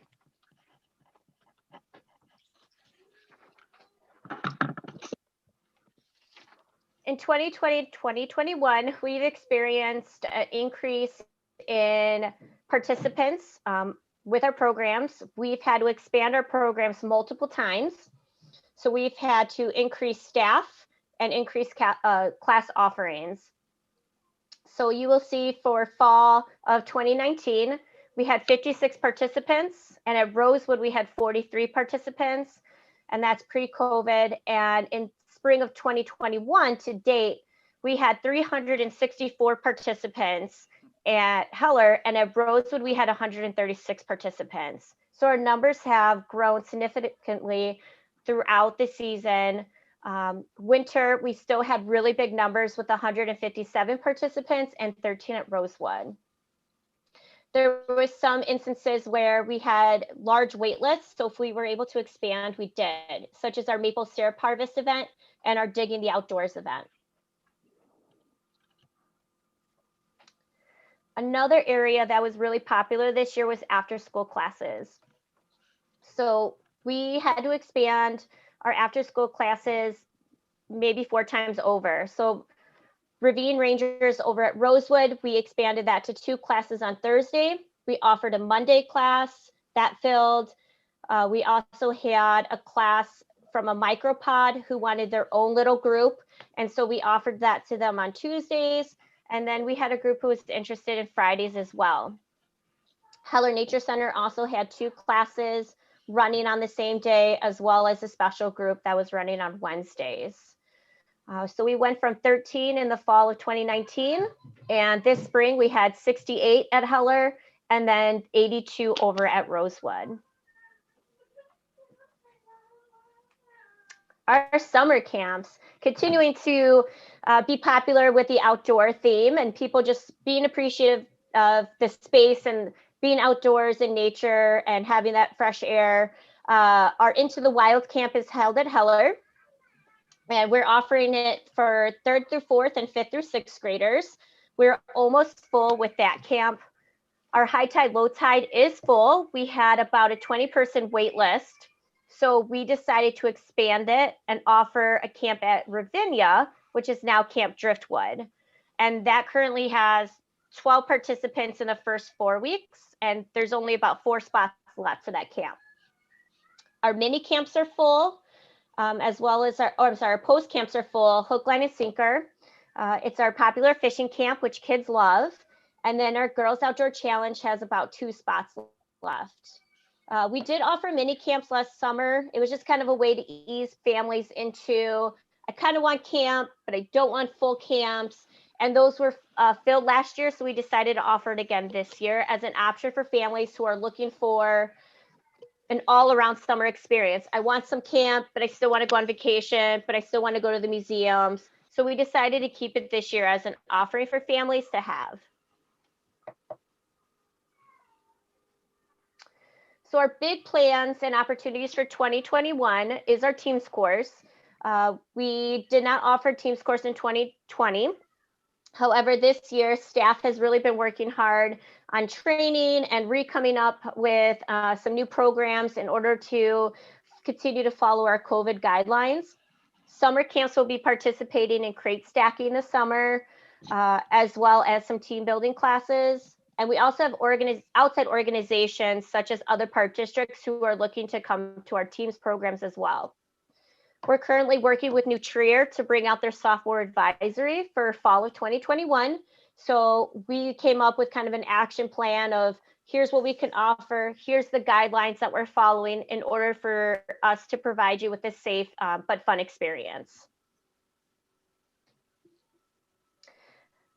In 2020, 2021, we've experienced an increase in participants with our programs. We've had to expand our programs multiple times. So we've had to increase staff and increase class offerings. So you will see for fall of 2019, we had 56 participants, and at Rosewood, we had 43 participants, and that's pre-COVID. And in spring of 2021 to date, we had 364 participants at Heller, and at Rosewood, we had 136 participants. So our numbers have grown significantly throughout the season. Winter, we still had really big numbers with 157 participants and 13 at Rosewood. There was some instances where we had large wait lists. So if we were able to expand, we did, such as our maple syrup harvest event and our digging the outdoors event. Another area that was really popular this year was after school classes. So we had to expand our after school classes maybe 4 times over. So Ravine Rangers over at Rosewood, we expanded that to 2 classes on Thursday. We offered a Monday class that filled. We also had a class from a micropod who wanted their own little group. And so we offered that to them on Tuesdays. And then we had a group who was interested in Fridays as well. Heller Nature Center also had 2 classes running on the same day, as well as a special group that was running on Wednesdays. So we went from 13 in the fall of 2019, and this spring we had 68 at Heller and then 82 over at Rosewood. Our summer camps continuing to be popular with the outdoor theme, and people just being appreciative of the space and being outdoors in nature and having that fresh air. Our Into the Wild camp is held at Heller. And we're offering it for 3rd through 4th and 5th through 6th graders. We're almost full with that camp. Our high tide, low tide is full. We had about a 20-person wait list. So we decided to expand it and offer a camp at Ravinia, which is now Camp Driftwood. And that currently has 12 participants in the first 4 weeks. And there's only about 4 spots left for that camp. Our mini camps are full. As well as our post camps are full, hook, line, and sinker. It's our popular fishing camp, which kids love. And then our Girls Outdoor Challenge has about 2 spots left. We did offer mini camps last summer. It was just kind of a way to ease families into, I kind of want camp, but I don't want full camps. And those were filled last year. So we decided to offer it again this year as an option for families who are looking for an all-around summer experience. I want some camp, but I still want to go on vacation, but I still want to go to the museums. So we decided to keep it this year as an offering for families to have. So our big plans and opportunities for 2021 is our Teams course. We did not offer Teams course in 2020. However, this year, staff has really been working hard on training and coming up with some new programs in order to continue to follow our COVID guidelines. Summer camps will be participating in crate stacking this summer, as well as some team building classes. And we also have outside organizations such as other park districts who are looking to come to our Teams programs as well. We're currently working with New Trier to bring out their sophomore advisory for fall of 2021. So we came up with kind of an action plan of here's what we can offer, here's the guidelines that we're following in order for us to provide you with a safe but fun experience.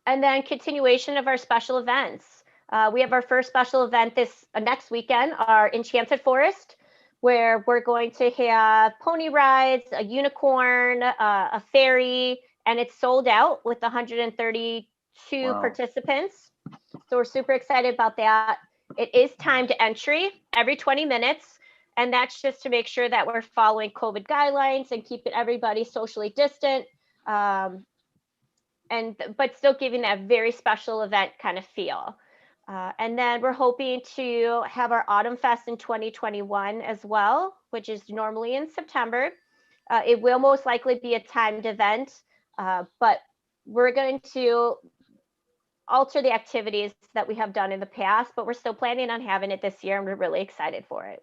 And then continuation of our special events. We have our first special event next weekend, our Enchanted Forest, where we're going to have pony rides, a unicorn, a ferry, and it's sold out with 132 participants. So we're super excited about that. It is timed entry every 20 minutes. And that's just to make sure that we're following COVID guidelines and keeping everybody socially distant, but still giving that very special event kind of feel. And then we're hoping to have our Autumn Fest in 2021 as well, which is normally in September. It will most likely be a timed event, but we're going to alter the activities that we have done in the past, but we're still planning on having it this year, and we're really excited for it.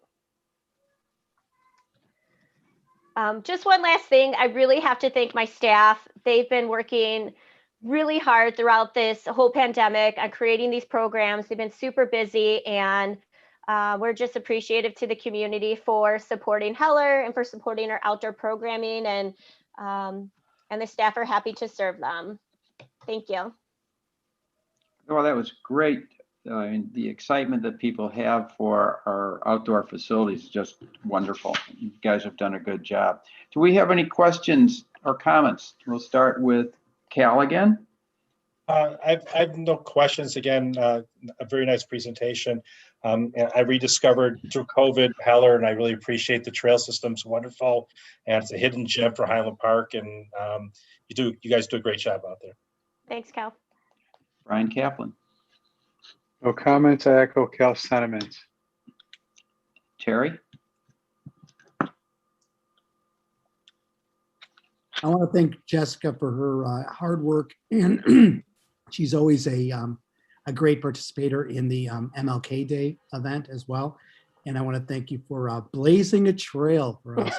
Just one last thing, I really have to thank my staff. They've been working really hard throughout this whole pandemic on creating these programs. They've been super busy, and we're just appreciative to the community for supporting Heller and for supporting our outdoor programming, and the staff are happy to serve them. Thank you. Well, that was great. And the excitement that people have for our outdoor facilities is just wonderful. You guys have done a good job. Do we have any questions or comments? We'll start with Cal again. I've no questions. Again, a very nice presentation. I rediscovered through COVID Heller, and I really appreciate the trail system's wonderful, and it's a hidden gem for Highland Park. And you guys do a great job out there. Thanks, Cal. Brian Kaplan. No comments. I echo Cal's sentiments. Terry. I want to thank Jessica for her hard work, and she's always a great participator in the MLK Day event as well. And I want to thank you for blazing a trail for us.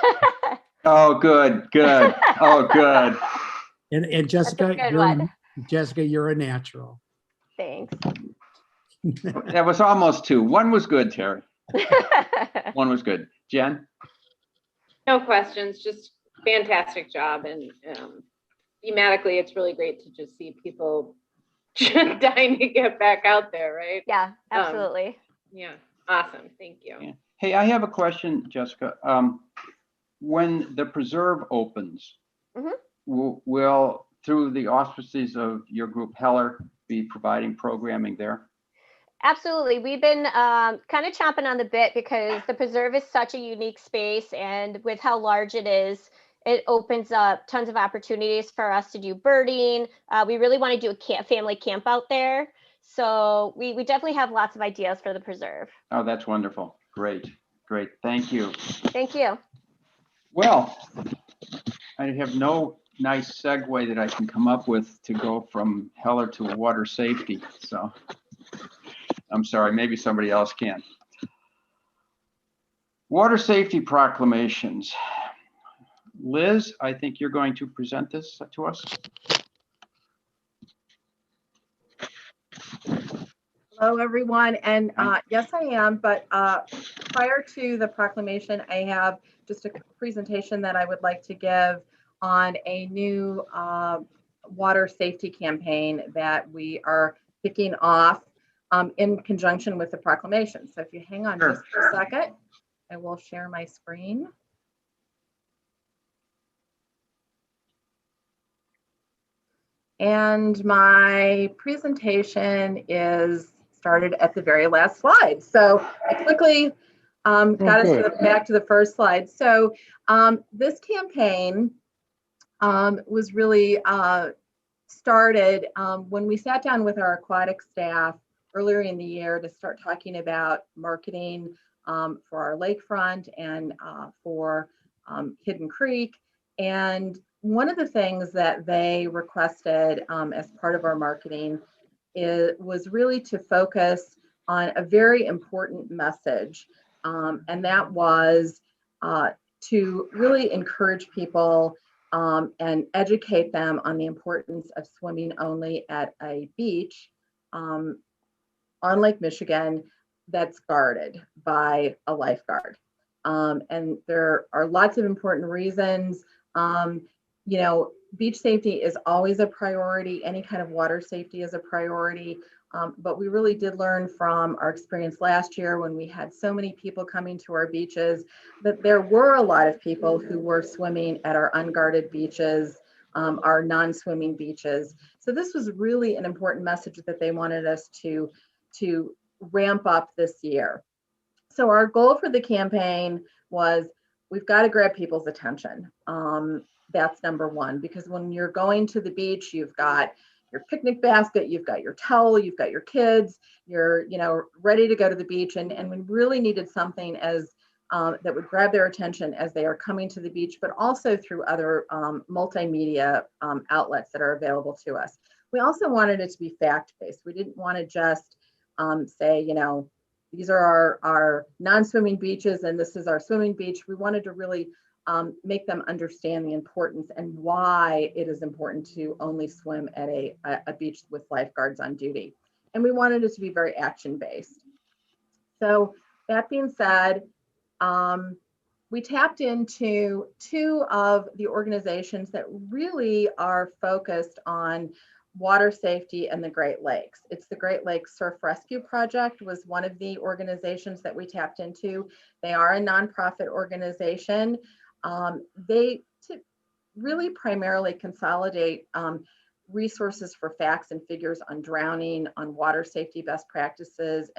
Oh, good, good. Oh, good. And Jessica, good you're, one. Jessica, you're a natural. Thanks. That was almost two. One was good, Terry. One was good. Jen? No questions, just fantastic job. And thematically, it's really great to just see people dying to get back out there, right? Yeah, absolutely. Yeah, awesome. Thank you. Yeah. Hey, I have a question, Jessica. When the preserve opens, Mhm. will, through the auspices of your group Heller, be providing programming there? Absolutely. We've been kind of chomping on the bit because the preserve is such a unique space, and with how large it is, it opens up tons of opportunities for us to do birding. We really want to do a family camp out there. So we definitely have lots of ideas for the preserve. Oh, that's wonderful. Great, great. Thank you. Thank you. Well, I have no nice segue that I can come up with to go from Heller to water safety. So I'm sorry, maybe somebody else can. Water safety proclamations. Liz, I think you're going to present this to us. Hello, everyone. And yes, I am. But prior to the proclamation, I have just a presentation that I would like to give on a new water safety campaign that we are kicking off in conjunction with the proclamation. So if you hang on just for a second, I will share my screen. And my presentation is started at the very last slide. So I quickly got us back to the first slide. So this campaign was really started when we sat down with our aquatic staff earlier in the year to start talking about marketing for our lakefront and for Hidden Creek. And one of the things that they requested as part of our marketing was really to focus on a very important message. And that was to really encourage people and educate them on the importance of swimming only at a beach on Lake Michigan that's guarded by a lifeguard. And there are lots of important reasons. You know, beach safety is always a priority. Any kind of water safety is a priority. But we really did learn from our experience last year when we had so many people coming to our beaches that there were a lot of people who were swimming at our unguarded beaches, our non-swimming beaches. So this was really an important message that they wanted us to ramp up this year. So our goal for the campaign was we've got to grab people's attention. That's number one, because when you're going to the beach, you've got your picnic basket, you've got your towel, you've got your kids, you're ready to go to the beach, and we really needed something as that would grab their attention as they are coming to the beach, but also through other multimedia outlets that are available to us. We also wanted it to be fact-based. We didn't want to just say, these are our non-swimming beaches and this is our swimming beach. We wanted to really make them understand the importance and why it is important to only swim at a beach with lifeguards on duty. And we wanted it to be very action-based. So that being said, we tapped into two of the organizations that really are focused on water safety and the Great Lakes. It's the Great Lakes Surf Rescue Project was one of the organizations that we tapped into. They are a nonprofit organization. They really primarily consolidate resources for facts and figures on drowning, on water safety best practices,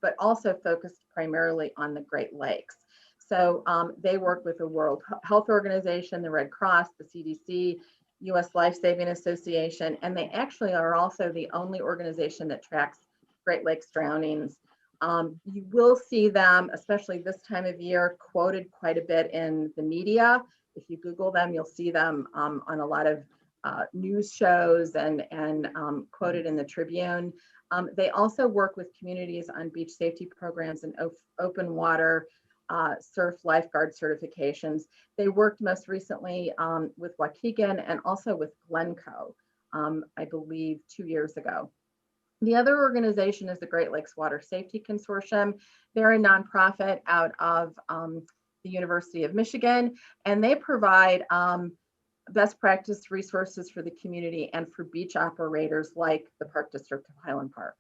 but also focused primarily on the Great Lakes. So they work with the World Health Organization, the Red Cross, the CDC, U.S. Life Saving Association, and they actually are also the only organization that tracks Great Lakes drownings. You will see them, especially this time of year, quoted quite a bit in the media. If you Google them, you'll see them on a lot of news shows and quoted in the Tribune. They also work with communities on beach safety programs and open water surf lifeguard certifications. They worked most recently with Waukegan and also with Glencoe, I believe 2 years ago. The other organization is the Great Lakes Water Safety Consortium. They're a nonprofit out of the University of Michigan, and they provide best practice resources for the community and for beach operators like the Park District of Highland Park.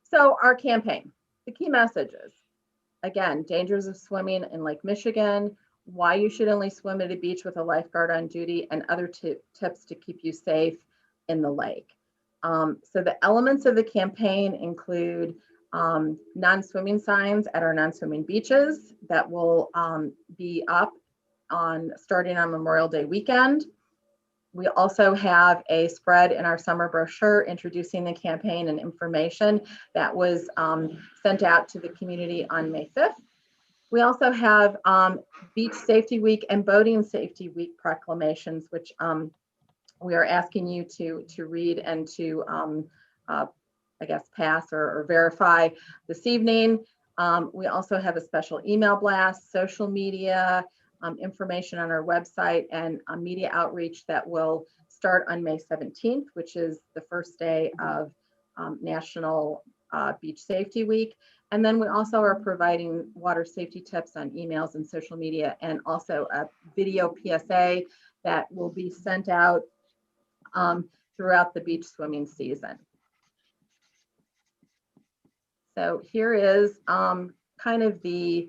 So our campaign, the key messages, again, dangers of swimming in Lake Michigan, why you should only swim at a beach with a lifeguard on duty, and other tips to keep you safe in the lake. So the elements of the campaign include non-swimming signs at our non-swimming beaches that will be up starting on Memorial Day weekend. We also have a spread in our summer brochure introducing the campaign and information that was sent out to the community on May 5th. We also have Beach Safety Week and Boating Safety Week proclamations, which we are asking you to read and to, I guess, pass or verify this evening. We also have a special email blast, social media, information on our website, and media outreach that will start on May 17th, which is the first day of National Beach Safety Week. And then we also are providing water safety tips on emails and social media, and also a video PSA that will be sent out throughout the beach swimming season. So here is kind of the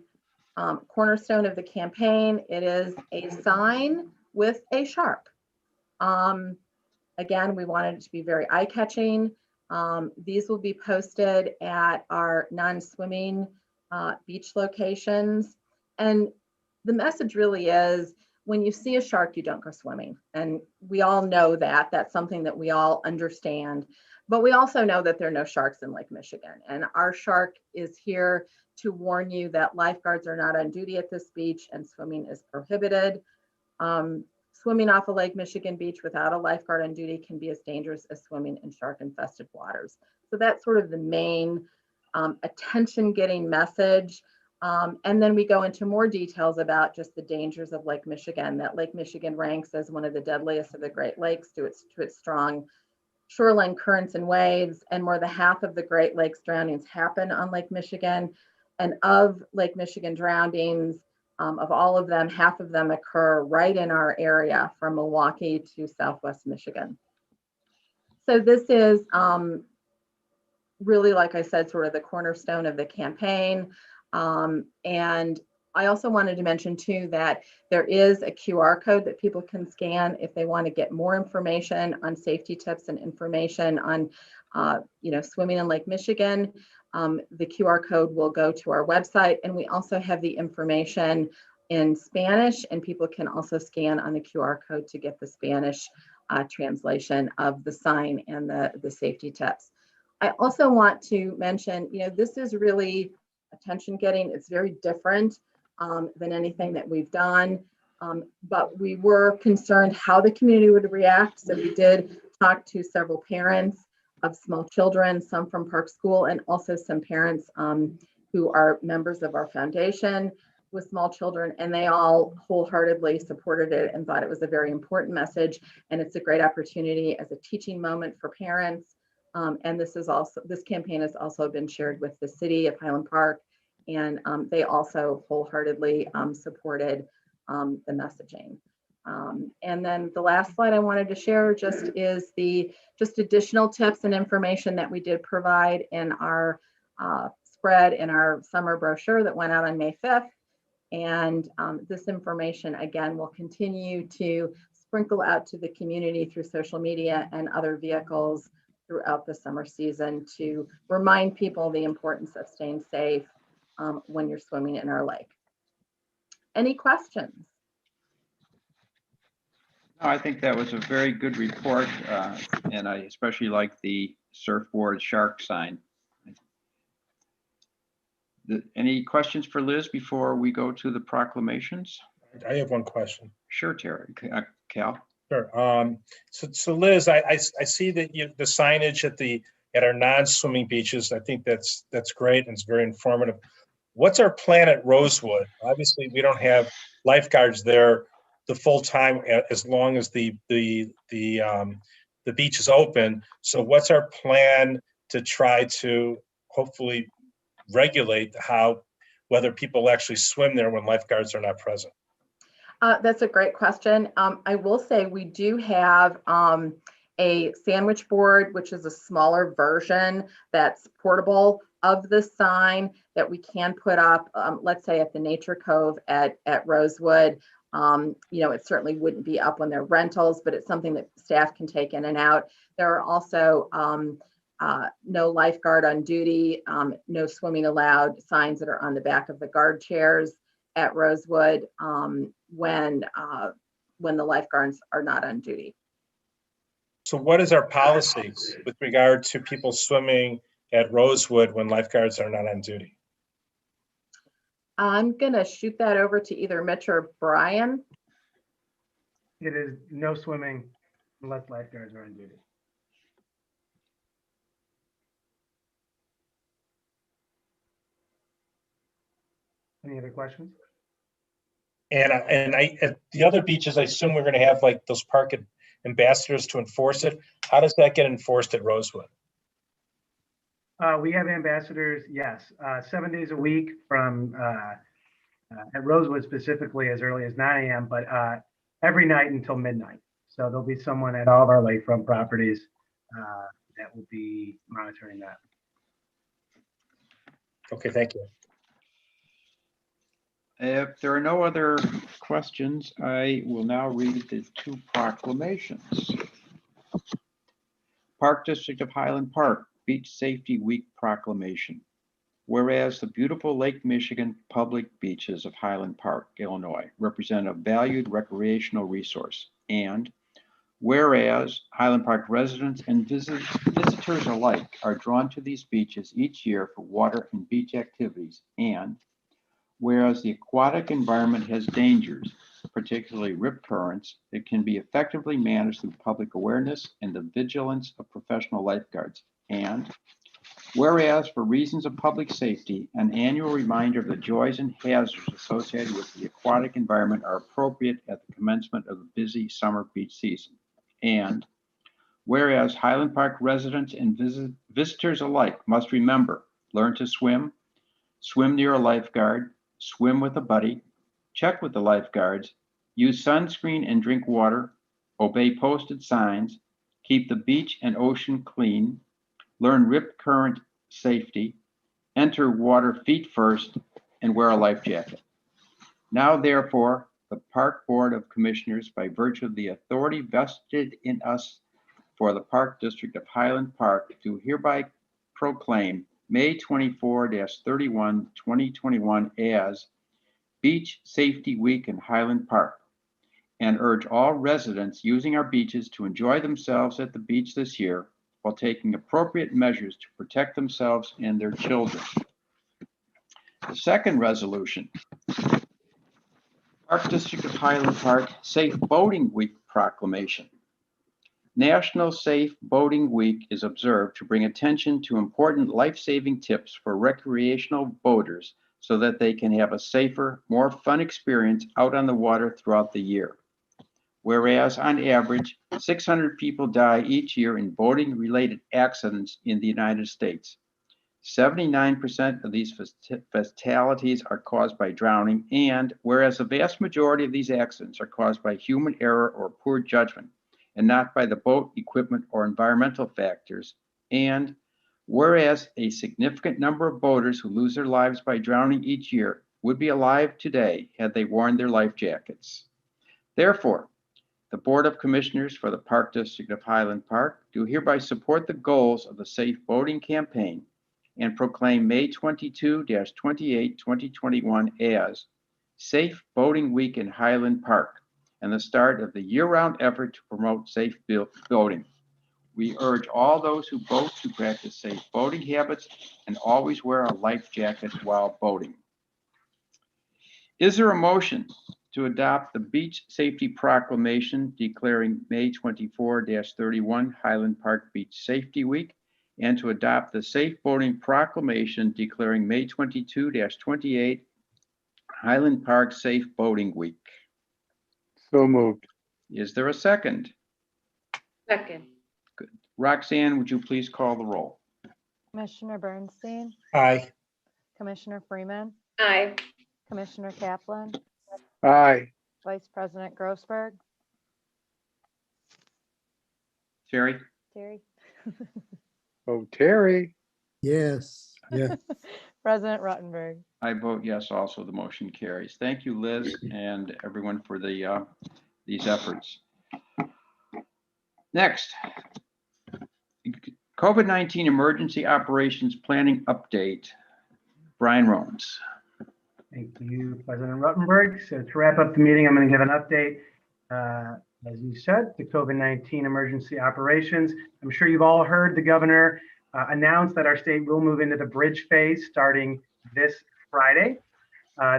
cornerstone of the campaign. It is a sign with a shark. Again, we wanted it to be very eye-catching. These will be posted at our non-swimming beach locations. And the message really is, when you see a shark, you don't go swimming. And we all know that. That's something that we all understand. But we also know that there are no sharks in Lake Michigan. And our shark is here to warn you that lifeguards are not on duty at this beach and swimming is prohibited. Swimming off a Lake Michigan beach without a lifeguard on duty can be as dangerous as swimming in shark-infested waters. So that's sort of the main attention-getting message. And then we go into more details about just the dangers of Lake Michigan, that Lake Michigan ranks as one of the deadliest of the Great Lakes to its strong shoreline currents and waves, and more than half of the Great Lakes drownings happen on Lake Michigan. And of Lake Michigan drownings, of all of them, half of them occur right in our area from Milwaukee to Southwest Michigan. So this is really, like I said, sort of the cornerstone of the campaign. And I also wanted to mention too that there is a QR code that people can scan if they want to get more information on safety tips and information on swimming in Lake Michigan. The QR code will go to our website, and we also have the information in Spanish, and people can also scan on the QR code to get the Spanish translation of the sign and the safety tips. I also want to mention, this is really attention getting. It's very different than anything that we've done, but we were concerned how the community would react. So we did talk to several parents of small children, some from Park School, and also some parents who are members of our foundation with small children, and they all wholeheartedly supported it and thought it was a very important message. And it's a great opportunity as a teaching moment for parents. And this campaign has also been shared with the city of Highland Park, and they also wholeheartedly supported the messaging. And then the last slide I wanted to share is just additional tips and information that we did provide in our spread in our summer brochure that went out on May 5th. And this information, again, will continue to sprinkle out to the community through social media and other vehicles throughout the summer season to remind people the importance of staying safe when you're swimming in our lake. Any questions? No, I think that was a very good report, and I especially like the surfboard shark sign. Any questions for Liz before we go to the proclamations? I have one question. Sure, Terry. Cal. Sure. So Liz, I see that the signage at our non-swimming beaches. I think that's great and it's very informative. what's our plan at Rosewood? Obviously, we don't have lifeguards there the full time as long as the beach is open. So what's our plan to try to hopefully regulate whether people actually swim there when lifeguards are not present? That's a great question. I will say we do have a sandwich board, which is a smaller version that's portable of the sign that we can put up, let's say at the Nature Cove at Rosewood. It certainly wouldn't be up when they're rentals, but it's something that staff can take in and out. There are also no lifeguard on duty, no swimming allowed signs that are on the back of the guard chairs at Rosewood when the lifeguards are not on duty. So what is our policies with regard to people swimming at Rosewood when lifeguards are not on duty? I'm gonna shoot that over to either Mitch or Brian. It is no swimming unless lifeguards are on duty. Any other questions? And at the other beaches, I assume we're going to have like those park ambassadors to enforce it. How does that get enforced at Rosewood? We have ambassadors, yes, 7 days a week from at Rosewood specifically as early as 9 a.m., but every night until midnight. So there'll be someone at all of our lakefront properties that will be monitoring that. Okay, thank you. If there are no other questions, I will now read the two proclamations. Park District of Highland Park Beach Safety Week Proclamation. Whereas the beautiful Lake Michigan public beaches of Highland Park, Illinois, represent a valued recreational resource, and whereas Highland Park residents and visitors alike are drawn to these beaches each year for water and beach activities, and whereas the aquatic environment has dangers, particularly rip currents, that can be effectively managed through public awareness and the vigilance of professional lifeguards. And whereas for reasons of public safety, an annual reminder of the joys and hazards associated with the aquatic environment are appropriate at the commencement of the busy summer beach season. And whereas Highland Park residents and visitors alike must remember, learn to swim, swim near a lifeguard, swim with a buddy, check with the lifeguards, use sunscreen and drink water, obey posted signs, keep the beach and ocean clean, learn rip current safety, enter water feet first, and wear a life jacket. Now, therefore, the Park Board of Commissioners, by virtue of the authority vested in us for the Park District of Highland Park, do hereby proclaim May 24-31, 2021 as Beach Safety Week in Highland Park, and urge all residents using our beaches to enjoy themselves at the beach this year while taking appropriate measures to protect themselves and their children. The second resolution, Park District of Highland Park Safe Boating Week Proclamation. National Safe Boating Week is observed to bring attention to important life-saving tips for recreational boaters so that they can have a safer, more fun experience out on the water throughout the year. Whereas on average, 600 people die each year in boating-related accidents in the United States. 79% of these fatalities are caused by drowning, and whereas the vast majority of these accidents are caused by human error or poor judgment, and not by the boat, equipment, or environmental factors, and whereas a significant number of boaters who lose their lives by drowning each year would be alive today had they worn their life jackets. Therefore, the Board of Commissioners for the Park District of Highland Park do hereby support the goals of the Safe Boating Campaign and proclaim May 22-28, 2021 as Safe Boating Week in Highland Park and the start of the year-round effort to promote safe boating. We urge all those who boat to practice safe boating habits and always wear a life jacket while boating. Is there a motion to adopt the Beach Safety Proclamation declaring May 24-31 Highland Park Beach Safety Week and to adopt the Safe Boating Proclamation declaring May 22-28 Highland Park Safe Boating Week. So moved. Is there a second? Second. Roxanne, would you please call the roll? Commissioner Bernstein, Aye. Commissioner Freeman, Aye. Commissioner Kaplan, Aye. Vice President Grossberg, Terry? Terry, Oh, Terry. Yes, yeah. President Ruttenberg. I vote yes also. The motion carries. Thank you, Liz, and everyone for these efforts. Next, COVID-19 Emergency Operations Planning Update. Brian Rones. Thank you, President Ruttenberg. So to wrap up the meeting, I'm going to give an update. As you said, the COVID-19 emergency operations. I'm sure you've all heard the governor announce that our state will move into the bridge phase starting this Friday.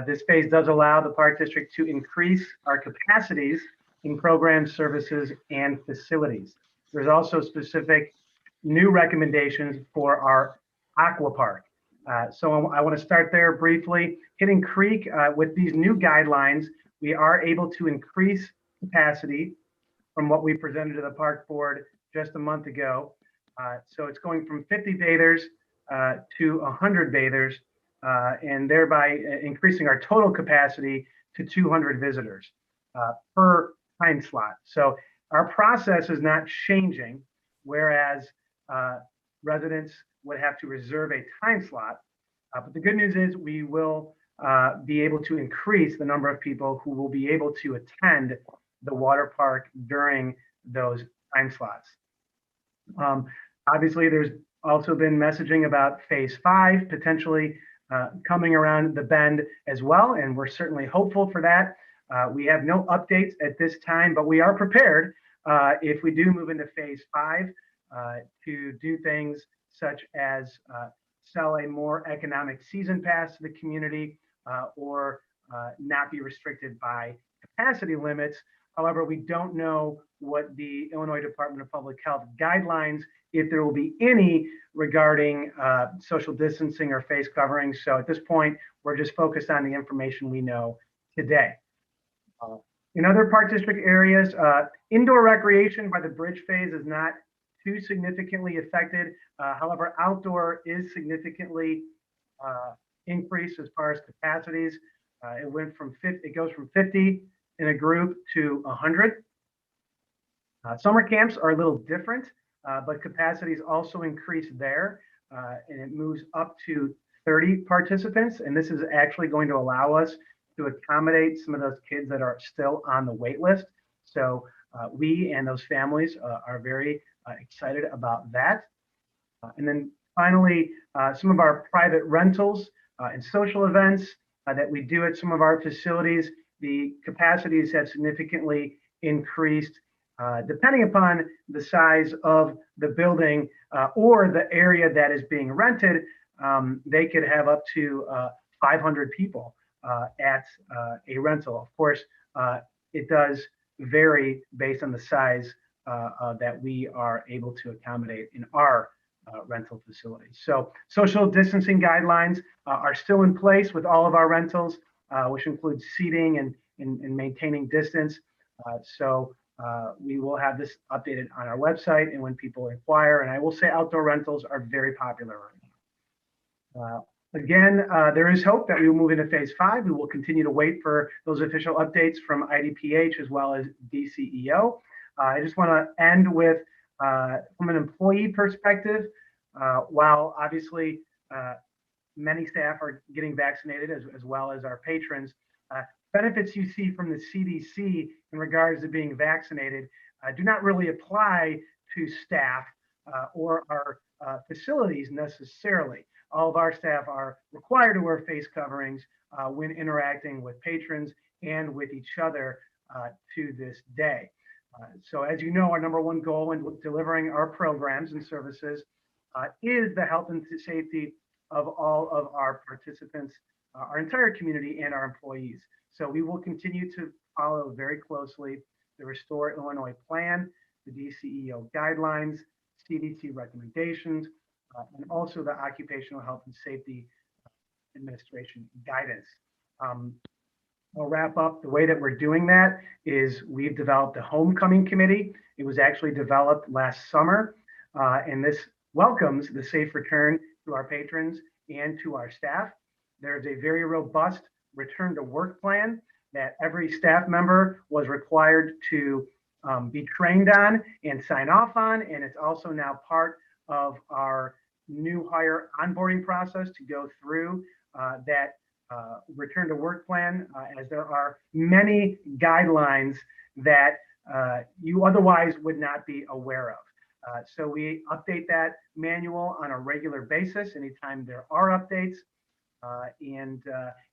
This phase does allow the Park District to increase our capacities in programs, services, and facilities. There's also specific new recommendations for our aqua park. So I want to start there briefly. Hidden Creek, with these new guidelines, we are able to increase capacity from what we presented to the park board just a month ago. So it's going from 50 bathers to 100 bathers, and thereby increasing our total capacity to 200 visitors per time slot. So our process is not changing, whereas residents would have to reserve a time slot. But the good news is we will be able to increase the number of people who will be able to attend the water park during those time slots. Obviously, there's also been messaging about phase 5 potentially coming around the bend as well, and we're certainly hopeful for that. We have no updates at this time, but we are prepared if we do move into phase 5 to do things such as sell a more economic season pass to the community or not be restricted by capacity limits. However, we don't know what the Illinois Department of Public Health guidelines, if there will be any regarding social distancing or face covering. So at this point, we're just focused on the information we know today. In other Park District areas, indoor recreation by the bridge phase is not too significantly affected. However, outdoor is significantly increased as far as capacities. It goes from 50 in a group to 100. Summer camps are a little different, but capacities also increase there, and it moves up to 30 participants. And this is actually going to allow us to accommodate some of those kids that are still on the wait list. So we and those families are very excited about that. And then finally, some of our private rentals and social events that we do at some of our facilities, the capacities have significantly increased depending upon the size of the building or the area that is being rented. They could have up to 500 people at a rental. Of course, it does vary based on the size that we are able to accommodate in our rental facilities. So social distancing guidelines are still in place with all of our rentals, which includes seating and maintaining distance. So we will have this updated on our website and when people inquire. And I will say outdoor rentals are very popular right now. Again, there is hope that we will move into phase 5. We will continue to wait for those official updates from IDPH as well as DCEO. I just want to end with, from an employee perspective, while obviously many staff are getting vaccinated as well as our patrons, benefits you see from the CDC in regards to being vaccinated do not really apply to staff or our facilities necessarily. All of our staff are required to wear face coverings when interacting with patrons and with each other to this day. So as you know, our number one goal in delivering our programs and services is the health and safety of all of our participants, our entire community, and our employees. So we will continue to follow very closely the Restore Illinois Plan, the DCEO guidelines, CDC recommendations, and also the Occupational Health and Safety Administration guidance. I'll wrap up. The way that we're doing that is we've developed a homecoming committee. It was actually developed last summer, and this welcomes the safe return to our patrons and to our staff. There's a very robust return to work plan that every staff member was required to be trained on and sign off on, and it's also now part of our new hire onboarding process to go through that return to work plan, as there are many guidelines that you otherwise would not be aware of. So we update that manual on a regular basis anytime there are updates. And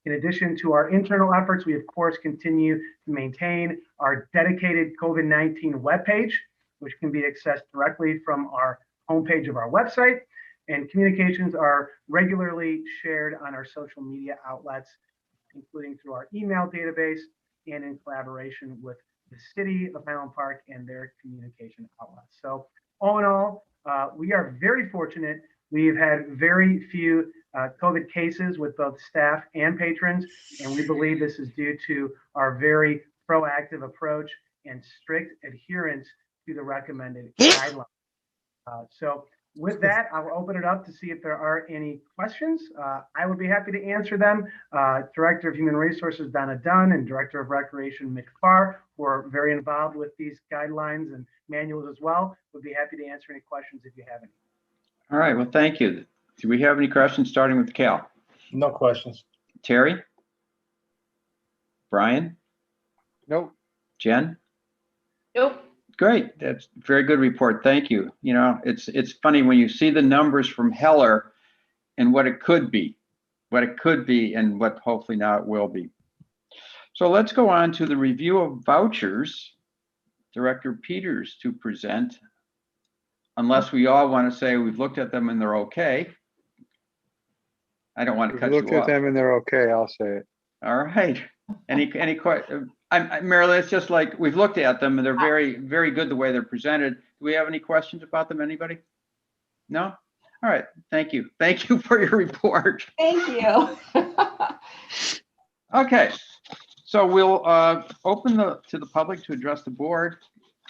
in addition to our internal efforts, we of course continue to maintain our dedicated COVID-19 webpage, which can be accessed directly from our homepage of our website. And communications are regularly shared on our social media outlets, including through our email database and in collaboration with the City of Highland Park and their communication outlets. So all in all, we are very fortunate. We've had very few COVID cases with both staff and patrons, and we believe this is due to our very proactive approach and strict adherence to the recommended guidelines. So with that, I'll open it up to see if there are any questions. I would be happy to answer them. Director of Human Resources, Donna Dunn, and Director of Recreation, Mick Farr, who are very involved with these guidelines and manuals as well, would be happy to answer any questions if you have any. All right, well, thank you. Do we have any questions, starting with Cal? No questions. Terry? Brian? Nope. Jen? Nope. Great, that's a very good report, thank you. You know, it's funny when you see the numbers from Heller and what it could be and what hopefully now it will be. So let's go on to the review of vouchers. Director Peters to present, unless we all want to say we've looked at them and they're okay. I don't want to cut you off. Looked at them and they're okay, I'll say it. All right. Any question? Marilyn, it's just like we've looked at them and they're very, very good the way they're presented. Do we have any questions about them, anybody? No? All right, thank you. Thank you for your report. Thank you. Okay, so we'll open to the public to address the board.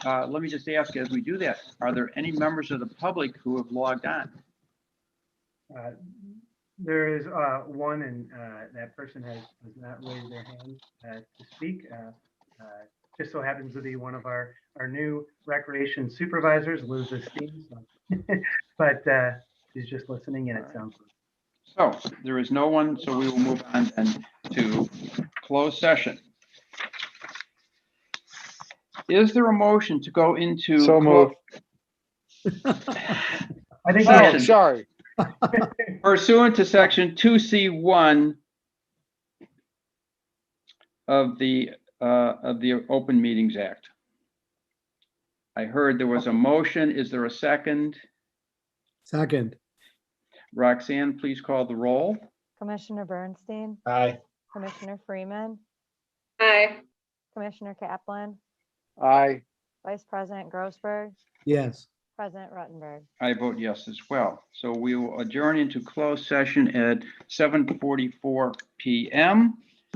Let me just ask as we do that, are there any members of the public who have logged on? There is one, and that person has not raised their hand to speak. Just so happens to be one of our new recreation supervisors, Liz Esteen. So but she's just listening in, it sounds like. So there is no one, so we will move on then to closed session. Is there a motion to go into? So moved. I think Oh, sorry. Pursuant to section 2C1 of the Open Meetings Act. I heard there was a motion. Is there a second? Second. Roxanne, please call the roll. Commissioner Bernstein, Aye. Commissioner Freeman, Aye. Commissioner Kaplan, Aye. Vice President Grossberg, Yes. President Ruttenberg. I vote yes as well. So we will adjourn into closed session at 7:44 p.m.